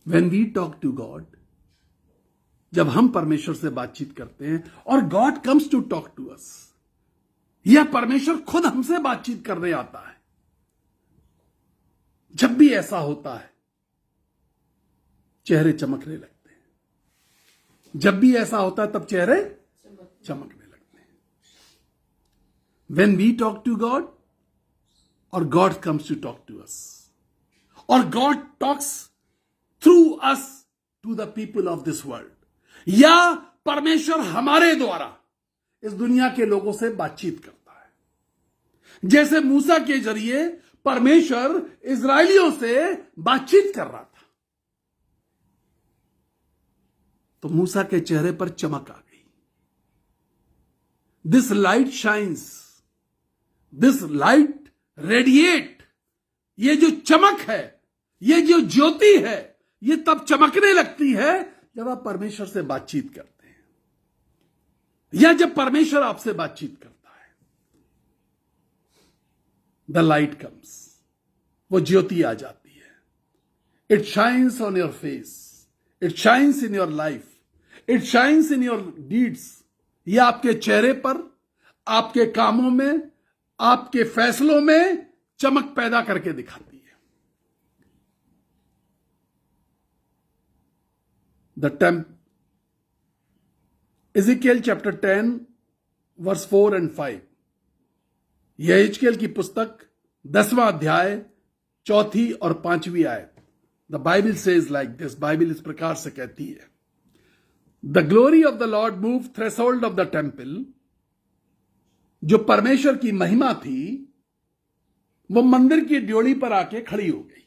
When we talk to God, जब हम परमेश्वर से बातचीत करते हैं और God comes to talk to us, या परमेश्वर खुद हमसे बातचीत करने आता है, जब भी ऐसा होता है चेहरे चमकने लगते हैं। जब भी ऐसा होता है तब चेहरे चमकने लगते हैं। When we talk to God, or God comes to talk to us, or God talks through us to the people of this world, या परमेश्वर हमारे द्वारा इस दुनिया के लोगों से बातचीत करता है। जैसे मूसा के जरिए परमेश्वर इजरायलियों से बातचीत कर रहा था, तो मूसा के चेहरे पर चमक आ गई। This light shines, this light radiate, ये जो चमक है, ये जो ज्योति है, ये तब चमकने लगती है जब आप परमेश्वर से बातचीत करते हैं, या जब परमेश्वर आपसे बातचीत करता है। द लाइट कम्स, वो ज्योति आ जाती है। It shines on your face, it shines in your life, it shines in your deeds. ये आपके चेहरे पर, आपके कामों में, आपके फैसलों में चमक पैदा करके दिखाती है। Ezekiel chapter 10 verse 4 and 5, यह हिजकेल की पुस्तक 10वां अध्याय 4 और 5वीं आयत। The Bible says like this, Bible इस प्रकार से कहती है, the glory of the Lord move threshold of the temple. जो परमेश्वर की महिमा थी वो मंदिर की ड्योढ़ी पर आके खड़ी हो गई।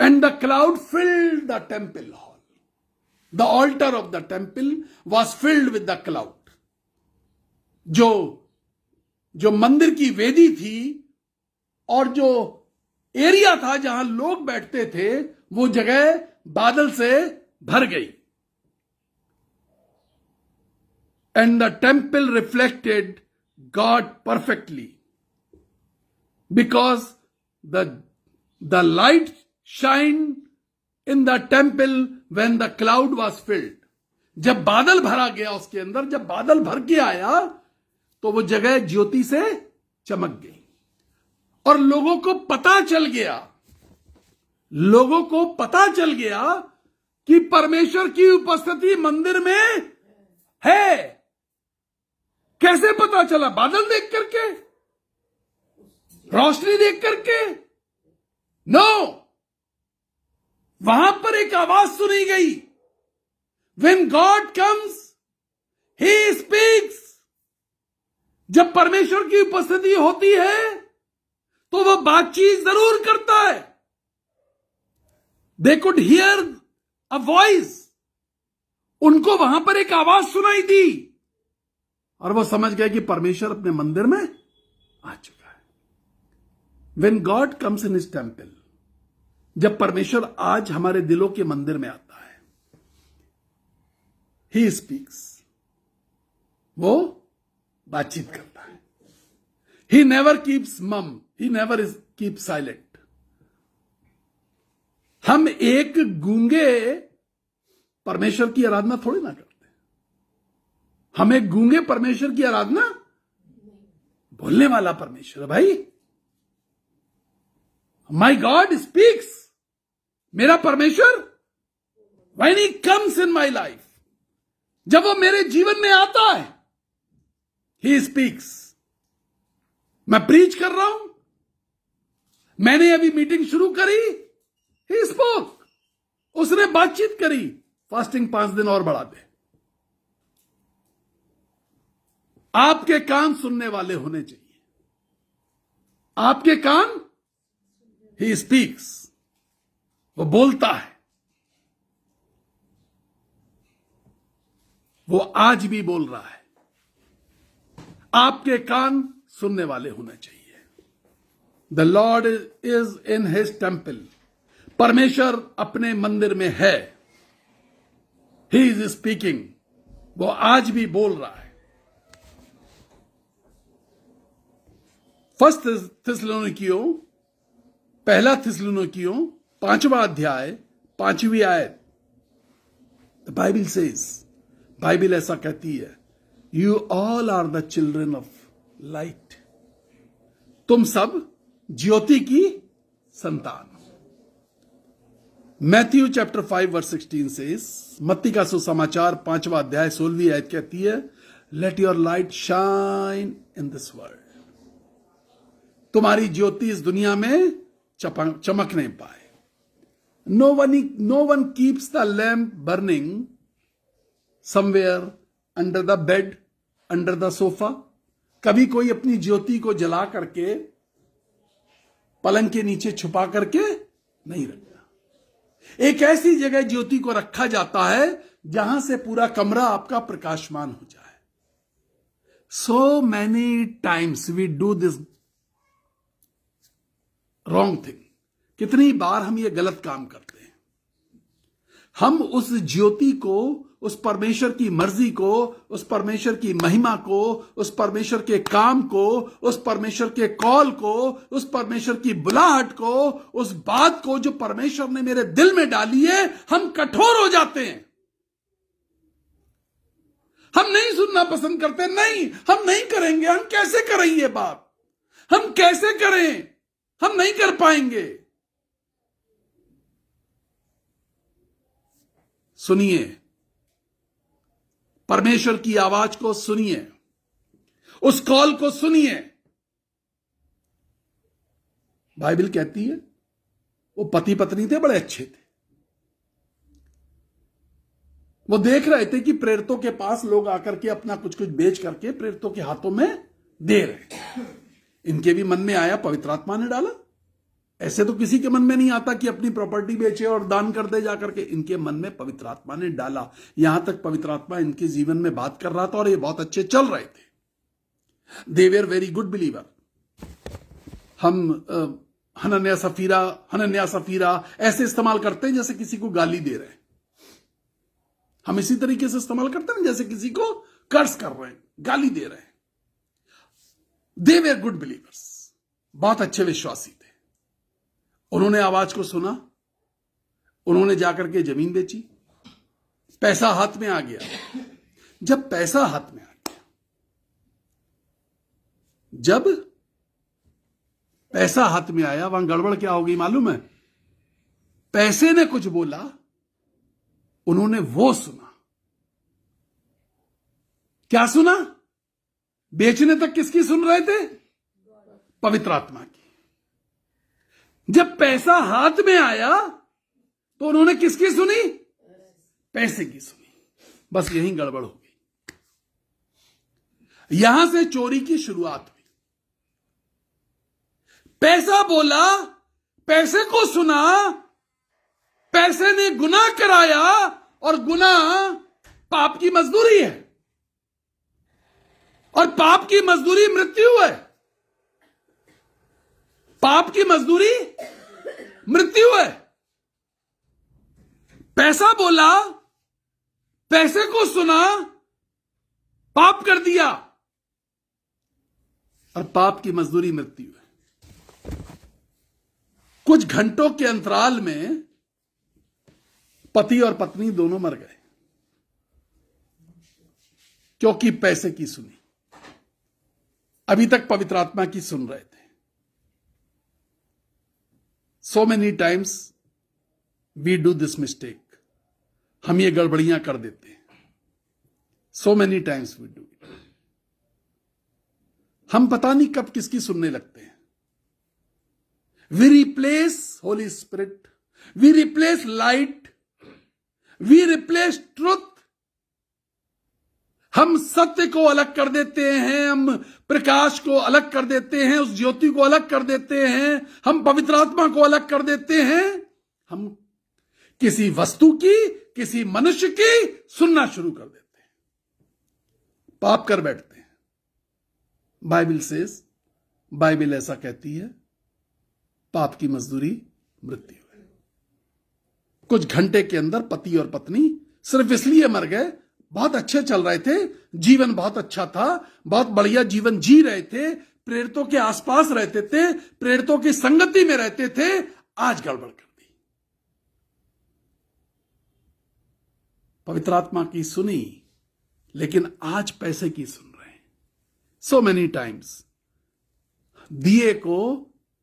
And the cloud filled the temple hall. The alter of the temple was filled with the cloud. जो मंदिर की वेदी थी और जो एरिया था जहां लोग बैठते थे, वो जगह बादल से भर गई। And the temple reflected God perfectly because the light shine in the temple when the cloud was filled. जब बादल भरा गया उसके अंदर, जब बादल भर के आया तो वो जगह ज्योति से चमक गई और लोगों को पता चल गया कि परमेश्वर की उपस्थिति मंदिर में है। कैसे पता चला? बादल देख करके, रोशनी देख करके? नो, वहां पर एक आवाज सुनी गई। When God comes, He speaks। जब परमेश्वर की उपस्थिति होती है तो वह बातचीत जरूर करता है। They could hear a voice। उनको वहां पर एक आवाज सुनाई दी और वो समझ गए कि परमेश्वर अपने मंदिर में आ चुका है। When God comes in His temple, जब परमेश्वर आज हमारे दिलों के मंदिर में आता है, He speaks। वो बातचीत करता है। He never keeps mum, He never keeps silent। हम एक गूंगे परमेश्वर की आराधना थोड़ी ना करते। हम एक गूंगे परमेश्वर की आराधना, बोलने वाला परमेश्वर है भाई। माई गॉड स्पीक्स। मेरा परमेश्वर when he comes in my life, जब वो मेरे जीवन में आता है, ही स्पीक्स। मैं प्रीच कर रहा हूं, मैंने अभी मीटिंग शुरू करी, ही स्पोक। उसने बातचीत करी। फास्टिंग 5 दिन और बढ़ा दे। आपके कान सुनने वाले होने चाहिए। आपके कान, ही स्पीक्स। वो बोलता है। वो आज भी बोल रहा है। आपके कान सुनने वाले होने चाहिए। The Lord is in his temple. परमेश्वर अपने मंदिर में है। He is speaking. वो आज भी बोल रहा है। फर्स्ट थिस्सलुनीकियों, पहला थिस्सलुनीकियों 5वां अध्याय 5वीं आयत। द बाइबल सेज, बाइबल ऐसा कहती है, you all are the children of light. तुम सब ज्योति की संतान। मैथ्यू चैप्टर 5 वर्स 16 सेज, मत्ती का सुसमाचार 5वां अध्याय 16वीं आयत कहती है, let your light shine in this world. तुम्हारी ज्योति इस दुनिया में चमक नहीं पाए। No one keeps the lamp burning somewhere under the bed, under the sofa. कभी कोई अपनी ज्योति को जला करके पलंग के नीचे छुपा करके नहीं रखता। एक ऐसी जगह ज्योति को रखा जाता है जहां से पूरा कमरा आपका प्रकाशमान हो जाए। So many times we do this wrong thing. कितनी बार हम ये गलत काम करते हैं। हम उस ज्योति को, उस परमेश्वर की मर्जी को, उस परमेश्वर की महिमा को, उस परमेश्वर के काम को, उस परमेश्वर के कॉल को, उस परमेश्वर की बुलाहट को, उस बात को जो परमेश्वर ने मेरे दिल में डाली है, हम कठोर हो जाते हैं। हम नहीं सुनना पसंद करते। नहीं, हम नहीं करेंगे। हम कैसे करें ये बात? हम कैसे करें? हम नहीं कर पाएंगे। सुनिए, परमेश्वर की आवाज को सुनिए, उस कॉल को सुनिए। बाइबल कहती है वो पति पत्नी थे, बड़े अच्छे थे। वो देख रहे थे कि प्रेरितों के पास लोग आकर के अपना कुछ कुछ बेच करके प्रेरितों के हाथों में दे रहे। इनके भी मन में आया, पवित्र आत्मा ने डाला। ऐसे तो किसी के मन में नहीं आता कि अपनी प्रॉपर्टी बेचे और दान कर दे जाकर के। इनके मन में पवित्र आत्मा ने डाला। यहां तक पवित्र आत्मा इनके जीवन में बात कर रहा था और ये बहुत अच्छे चल रहे थे। They were very good believer. हम हनन्या सफीरा ऐसे इस्तेमाल करते हैं जैसे किसी को गाली दे रहे हैं। हम इसी तरीके से इस्तेमाल करते हैं जैसे किसी को कर्ज कर रहे हैं, गाली दे रहे हैं। दे वेर गुड बिलीवर्स, बहुत अच्छे विश्वासी थे। उन्होंने आवाज को सुना, उन्होंने जाकर के जमीन बेची, पैसा हाथ में आ गया। जब पैसा हाथ में आ गया, जब पैसा हाथ में आया, वहां गड़बड़ क्या हो गई मालूम है? पैसे ने कुछ बोला, उन्होंने वो सुना। क्या सुना? बेचने तक किसकी सुन रहे थे? पवित्र आत्मा की। जब पैसा हाथ में आया तो उन्होंने किसकी सुनी? पैसे की सुनी। बस यही गड़बड़ हो गई। यहां से चोरी की शुरुआत हुई। पैसा बोला, पैसे को सुना, पैसे ने गुनाह कराया, और गुनाह पाप की मजदूरी है, और पाप की मजदूरी मृत्यु है। पाप की मजदूरी मृत्यु है। पैसा बोला, पैसे को सुना, पाप कर दिया, और पाप की मजदूरी मृत्यु है। कुछ घंटों के अंतराल में पति और पत्नी दोनों मर गए, क्योंकि पैसे की सुनी। अभी तक पवित्र आत्मा की सुन रहे थे। So many times we do this mistake. हम ये गड़बड़ियां कर देते हैं। So many times we do it. हम पता नहीं कब किसकी सुनने लगते हैं। We replace Holy Spirit. We replace light. We replace truth. हम सत्य को अलग कर देते हैं, हम प्रकाश को अलग कर देते हैं, उस ज्योति को अलग कर देते हैं, हम पवित्र आत्मा को अलग कर देते हैं। हम किसी वस्तु की, किसी मनुष्य की सुनना शुरू कर देते हैं, पाप कर बैठते हैं। बाइबल सेज, बाइबल ऐसा कहती है, पाप की मजदूरी मृत्यु है। कुछ घंटे के अंदर पति और पत्नी सिर्फ इसलिए मर गए, बहुत अच्छे चल रहे थे, जीवन बहुत अच्छा था, बहुत बढ़िया जीवन जी रहे थे, प्रेरितों के आसपास रहते थे, प्रेरितों की संगति में रहते थे, आज गड़बड़ कर दी। पवित्र आत्मा की सुनी, लेकिन आज पैसे की सुन रहे हैं। सो मेनी टाइम्स दिए को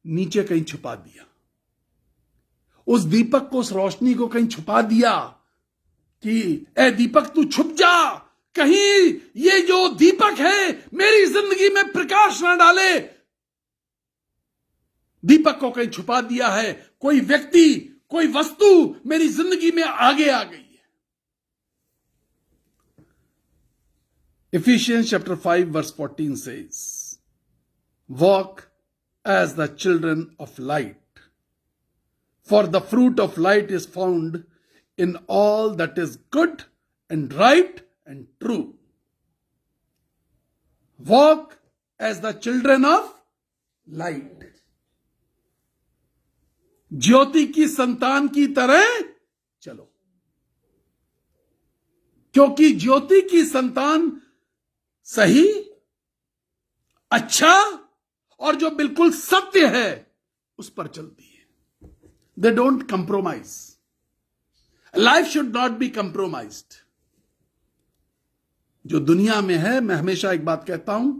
नीचे कहीं छुपा दिया, उस दीपक को, उस रोशनी को कहीं छुपा दिया कि ए दीपक तू छुप जा, कहीं ये जो दीपक है मेरी जिंदगी में प्रकाश ना डाले। दीपक को कहीं छुपा दिया है, कोई व्यक्ति, कोई वस्तु मेरी जिंदगी में आगे आ गई है। Ephesians chapter 5 verse 14 says, walk as the children of light, for the fruit of light is found in all that is good and right and true. Walk as the children of light. ज्योति की संतान की तरह चलो, क्योंकि ज्योति की संतान सही, अच्छा और जो बिल्कुल सत्य है उस पर चलती है। They don't compromise. Life should not be compromised. जो दुनिया में है, मैं हमेशा एक बात कहता हूं,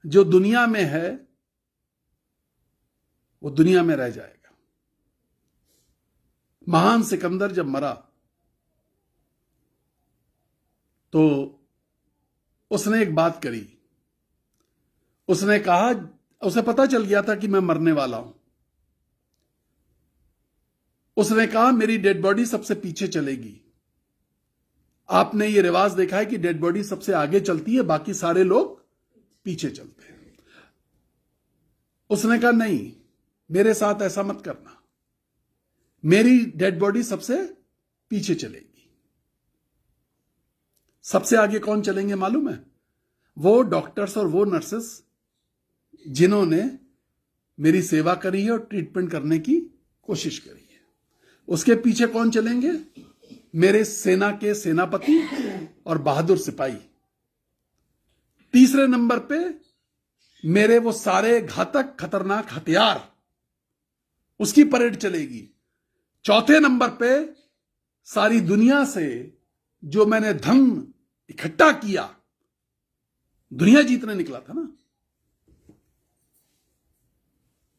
जो दुनिया में है वो दुनिया में रह जाएगा। महान सिकंदर जब मरा तो उसने एक बात करी। उसने कहा, उसे पता चल गया था कि मैं मरने वाला हूं, उसने कहा मेरी डेड बॉडी सबसे पीछे चलेगी। आपने ये रिवाज देखा है कि डेड बॉडी सबसे आगे चलती है, बाकी सारे लोग पीछे चलते हैं। उसने कहा नहीं, मेरे साथ ऐसा मत करना, मेरी डेड बॉडी सबसे पीछे चलेगी। सबसे आगे कौन चलेंगे मालूम है? वो डॉक्टर्स और वो नर्सेस जिन्होंने मेरी सेवा करी है और ट्रीटमेंट करने की कोशिश करी है। उसके पीछे कौन चलेंगे? मेरे सेना के सेनापति और बहादुर सिपाही। तीसरे नंबर पे मेरे वो सारे घातक खतरनाक हथियार, उसकी परेड चलेगी। चौथे नंबर पे सारी दुनिया से जो मैंने धन इकट्ठा किया, दुनिया जीतने निकला था ना,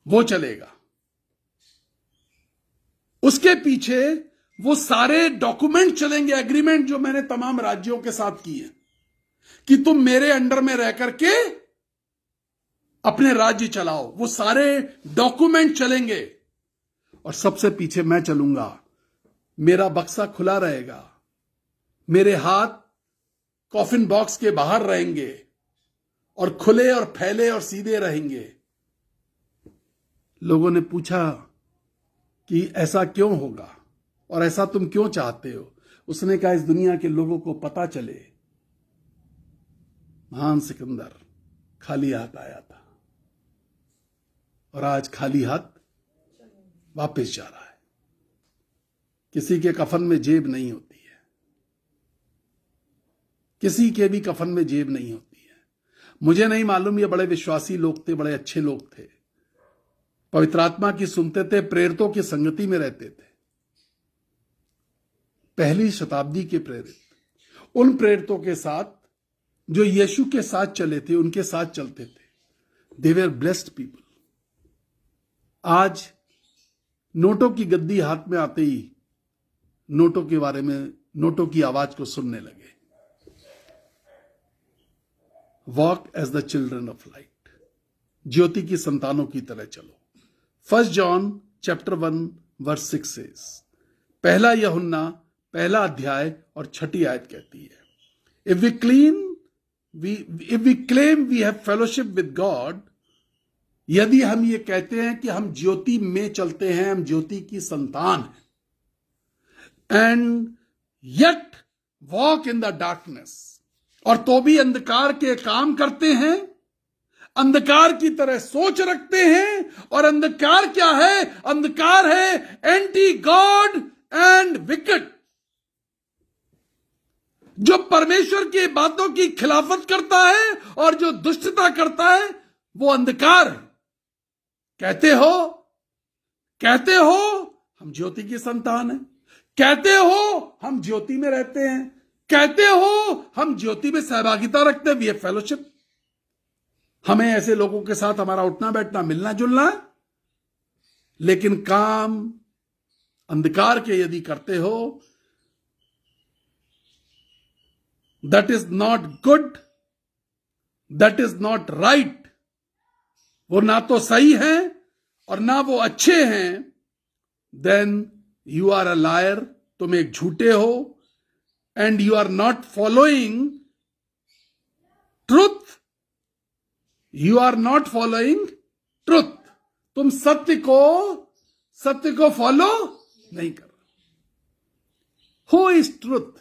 वो चलेगा। उसके पीछे वो सारे डॉक्यूमेंट चलेंगे, एग्रीमेंट जो मैंने तमाम राज्यों के साथ की है कि तुम मेरे अंडर में रह करके अपने राज्य चलाओ, वो सारे डॉक्यूमेंट चलेंगे। और सबसे पीछे मैं चलूंगा, मेरा बक्सा खुला रहेगा, मेरे हाथ कॉफिन बॉक्स के बाहर रहेंगे और खुले और फैले और सीधे रहेंगे। लोगों ने पूछा कि ऐसा क्यों होगा और ऐसा तुम क्यों चाहते हो? उसने कहा इस दुनिया के लोगों को पता चले महान सिकंदर खाली हाथ आया था और आज खाली हाथ वापस जा रहा है। किसी के कफन में जेब नहीं होती है, किसी के भी कफन में जेब नहीं होती है। मुझे नहीं मालूम, ये बड़े विश्वासी लोग थे, बड़े अच्छे लोग थे, पवित्र आत्मा की सुनते थे, प्रेरितों की संगति में रहते थे। पहली शताब्दी के प्रेरित, उन प्रेरितों के साथ जो यीशु के साथ चले थे, उनके साथ चलते थे। दे वर ब्लेस्ड पीपल। आज नोटों की गद्दी हाथ में आते ही नोटों के बारे में, नोटों की आवाज को सुनने लगे। Walk as the children of light, ज्योति की संतानों की तरह चलो। 1 जॉन चैप्टर 1 वर्स 6 सेज, पहला यूहन्ना पहला अध्याय और 6 आयत कहती है, if we claim we have fellowship with God, यदि हम ये कहते हैं कि हम ज्योति में चलते हैं, हम ज्योति की संतान हैं, and yet walk in the darkness, और तो भी अंधकार के काम करते हैं, अंधकार की तरह सोच रखते हैं। और अंधकार क्या है? अंधकार है एंटी गॉड एंड विकेड, जो परमेश्वर की बातों की खिलाफत करता है और जो दुष्टता करता है, वो अंधकार है। कहते हो हम ज्योति की संतान हैं, कहते हो हम ज्योति में रहते हैं, कहते हो हम ज्योति में सहभागिता रखते हैं, वी हैव फेलोशिप। हमें ऐसे लोगों के साथ हमारा उठना बैठना मिलना जुलना है, लेकिन काम अंधकार के यदि करते हो, that is not good, that is not right. वो ना तो सही है और ना वो अच्छे हैं, then you are a liar, तुम एक झूठे हो, and you are not following truth, you are not following truth. तुम सत्य को फॉलो नहीं कर रहे। Who is truth?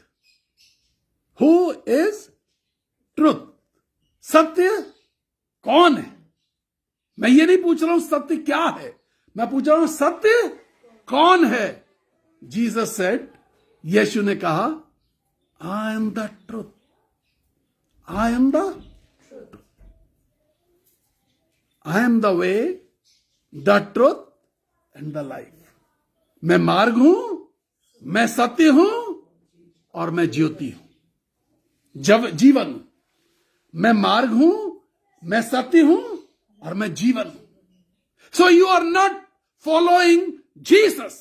Who is truth? सत्य कौन है? मैं ये नहीं पूछ रहा हूं सत्य क्या है, मैं पूछ रहा हूं सत्य कौन है। जीसस सेड, यीशु ने कहा, आई am the truth, I am the truth, I am the way, the truth and the life. मैं मार्ग हूं, मैं सत्य हूं और मैं ज्योति हूं, जब जीवन। मैं मार्ग हूं, मैं सत्य हूं और मैं जीवन हूं। So you are not following Jesus.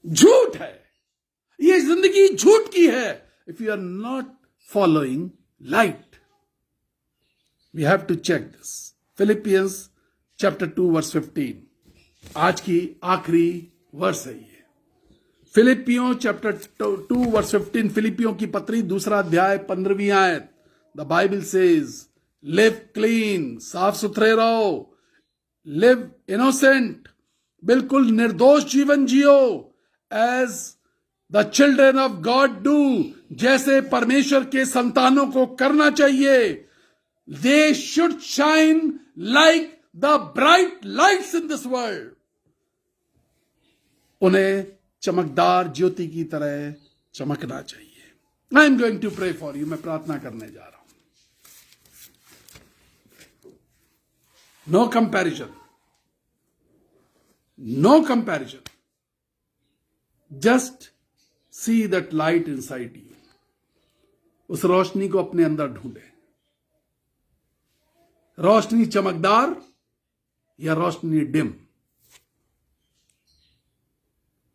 झूठ है, ये जिंदगी झूठ की है। If you are not following light, we have to check this. Philippians chapter 2 verse 15, आज की आखिरी वर्स है ये। फिलिपियों चैप्टर 2 वर्स 15, फिलिपियों की पत्री 2 अध्याय 15वीं आयत। The Bible says live clean, साफ सुथरे रहो, लिव इनोसेंट, बिल्कुल निर्दोष जीवन जियो, as the children of God do, जैसे परमेश्वर के संतानों को करना चाहिए। They should shine like the bright lights in this world, उन्हें चमकदार ज्योति की तरह चमकना चाहिए। I am going to pray for you, मैं प्रार्थना करने जा रहा हूं। No comparison, no comparison, just see that light inside you. उस रोशनी को अपने अंदर ढूंढे। रोशनी चमकदार या रोशनी डिम।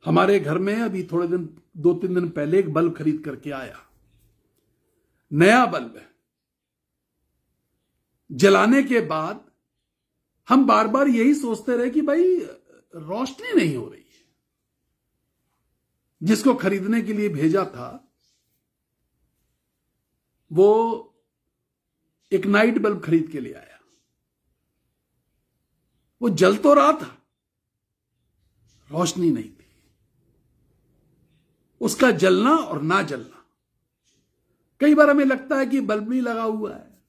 हमारे घर में अभी थोड़े दिन 2-3 दिन पहले एक बल्ब खरीद करके आया, नया बल्ब है। जलाने के बाद हम बार बार यही सोचते रहे कि भाई रोशनी नहीं हो रही है। जिसको खरीदने के लिए भेजा था वो एक नाइट बल्ब खरीद के ले आया। वो जल तो रहा था, रोशनी नहीं थी। उसका जलना और ना जलना, कई बार हमें लगता है कि बल्ब भी लगा हुआ है,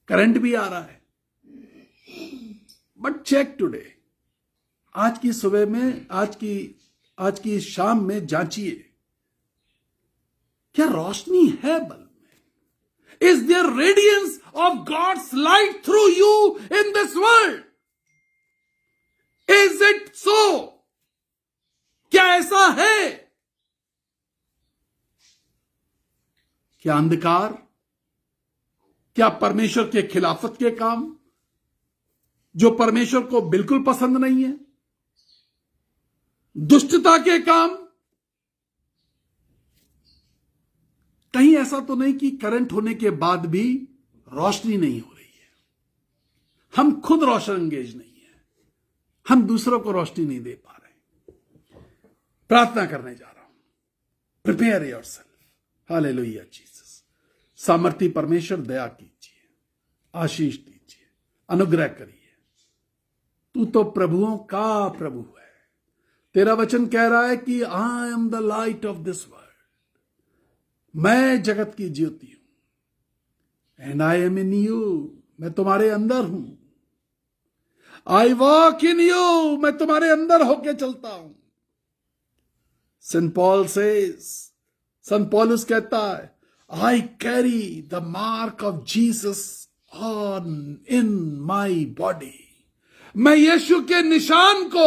करंट भी आ रहा है, बट चेक टुडे, आज की सुबह में, आज की शाम में जांचिए, क्या रोशनी है बल्ब में? Is there radiance of God's light through you in this world? Is it so? क्या ऐसा है? क्या अंधकार, क्या परमेश्वर के खिलाफत के काम जो परमेश्वर को बिल्कुल पसंद नहीं है, दुष्टता के काम, कहीं ऐसा तो नहीं कि करंट होने के बाद भी रोशनी नहीं हो रही है? हम खुद रोशन एंगेज नहीं है, हम दूसरों को रोशनी नहीं दे पा रहे। प्रार्थना करने जा रहा हूं। Prepare yourself. Hallelujah Jesus. सामर्थी परमेश्वर दया कीजिए, आशीष दीजिए, अनुग्रह करिए। तू तो प्रभुओं का प्रभु है। तेरा वचन कह रहा है कि आई am the light of this world, मैं जगत की ज्योति हूं। And I am in you, मैं तुम्हारे अंदर हूं। आई वॉक इन यू, मैं तुम्हारे अंदर होके चलता हूं। संत पौलुस कहता है, आई carry the mark of Jesus on in my body, मैं यीशु के निशान को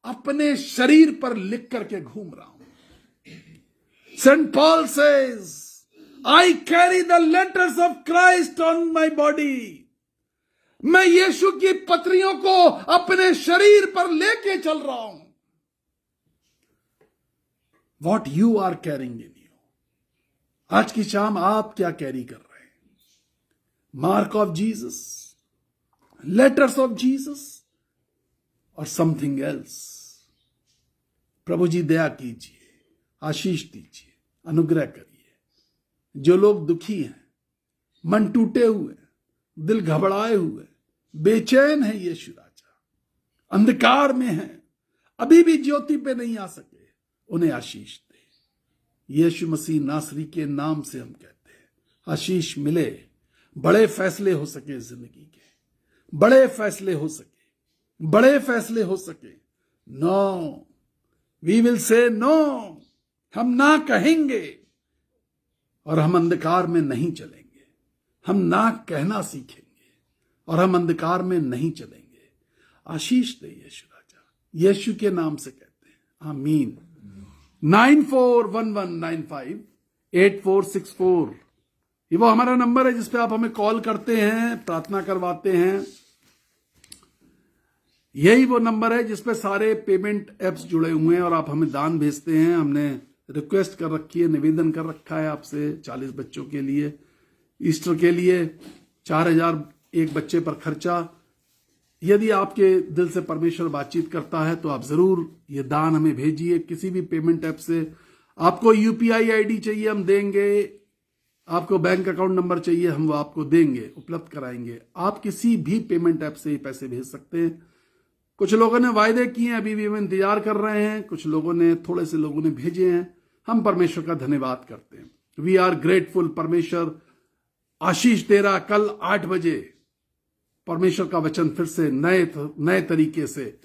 अपने शरीर पर लिख करके घूम रहा हूं। Saint Paul says, I carry the letters of Christ on my body, मैं यीशु की पत्रियों को अपने शरीर पर लेके चल रहा हूं। What you are carrying in you? आज की शाम आप क्या कैरी कर रहे हैं? Mark of Jesus, letters of Jesus, और समथिंग एल्स? प्रभु जी दया कीजिए, आशीष दीजिए, अनुग्रह करिए। जो लोग दुखी हैं, मन टूटे हुए, दिल घबराए हुए, बेचैन है यीशु राजा, अंधकार में हैं, अभी भी ज्योति पे नहीं आ सके, उन्हें आशीष दे। यीशु मसीह नासरी के नाम से हम कहते हैं, आशीष मिले, बड़े फैसले हो सके जिंदगी के, बड़े फैसले हो सके, बड़े फैसले हो सके। No, we will say no, हम ना कहेंगे और हम अंधकार में नहीं चलेंगे। हम ना कहना सीखेंगे और हम अंधकार में नहीं चलेंगे। आशीष दे यीशु राजा, यीशु के नाम से कहते हैं, आमीन। 9411958464 ये वो हमारा नंबर है जिस पे आप हमें कॉल करते हैं, प्रार्थना करवाते हैं। यही वो नंबर है जिस पे सारे पेमेंट एप्स जुड़े हुए हैं और आप हमें दान भेजते हैं। हमने रिक्वेस्ट कर रखी है, निवेदन कर रखा है आपसे 40 बच्चों के लिए, ईस्टर के लिए 4000 एक बच्चे पर खर्चा, यदि आपके दिल से परमेश्वर बातचीत करता है तो आप जरूर ये दान हमें भेजिए किसी भी पेमेंट ऐप से। आपको यूपीआई आईडी चाहिए हम देंगे, आपको बैंक अकाउंट नंबर चाहिए हम वो आपको देंगे, उपलब्ध कराएंगे। आप किसी भी पेमेंट ऐप से ये पैसे भेज सकते हैं। कुछ लोगों ने वायदे किए हैं, अभी भी हम इंतजार कर रहे हैं, कुछ लोगों ने, थोड़े से लोगों ने भेजे हैं। हम परमेश्वर का धन्यवाद करते हैं। We are grateful. परमेश्वर आशीष दे रहा। कल 8 बजे परमेश्वर का वचन फिर से नए तरीके से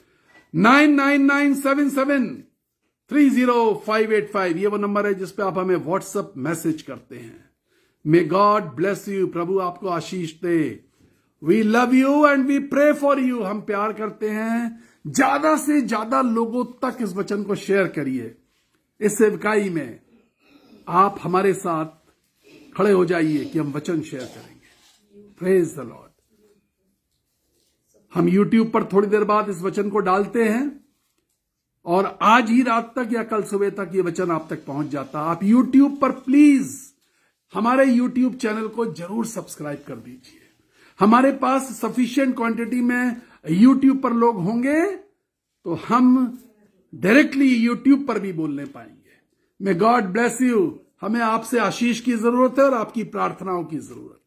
9997730585 ये वो नंबर है जिस पे आप हमें व्हाट्सएप मैसेज करते हैं। May God bless you. प्रभु आपको आशीष दे। We love you and we pray for you. हम प्यार करते हैं। ज्यादा से ज्यादा लोगों तक इस वचन को शेयर करिए। इस सेवकाई में आप हमारे साथ खड़े हो जाइए कि हम वचन शेयर करेंगे। Praise the Lord. हम YouTube पर थोड़ी देर बाद इस वचन को डालते हैं और आज ही रात तक या कल सुबह तक ये वचन आप तक पहुंच जाता। आप YouTube पर प्लीज हमारे YouTube चैनल को जरूर सब्सक्राइब कर दीजिए। हमारे पास सफिशिएंट क्वांटिटी में YouTube पर लोग होंगे तो हम डायरेक्टली YouTube पर भी बोलने पाएंगे। May God bless you. हमें आपसे आशीष की जरूरत है और आपकी प्रार्थनाओं की जरूरत है।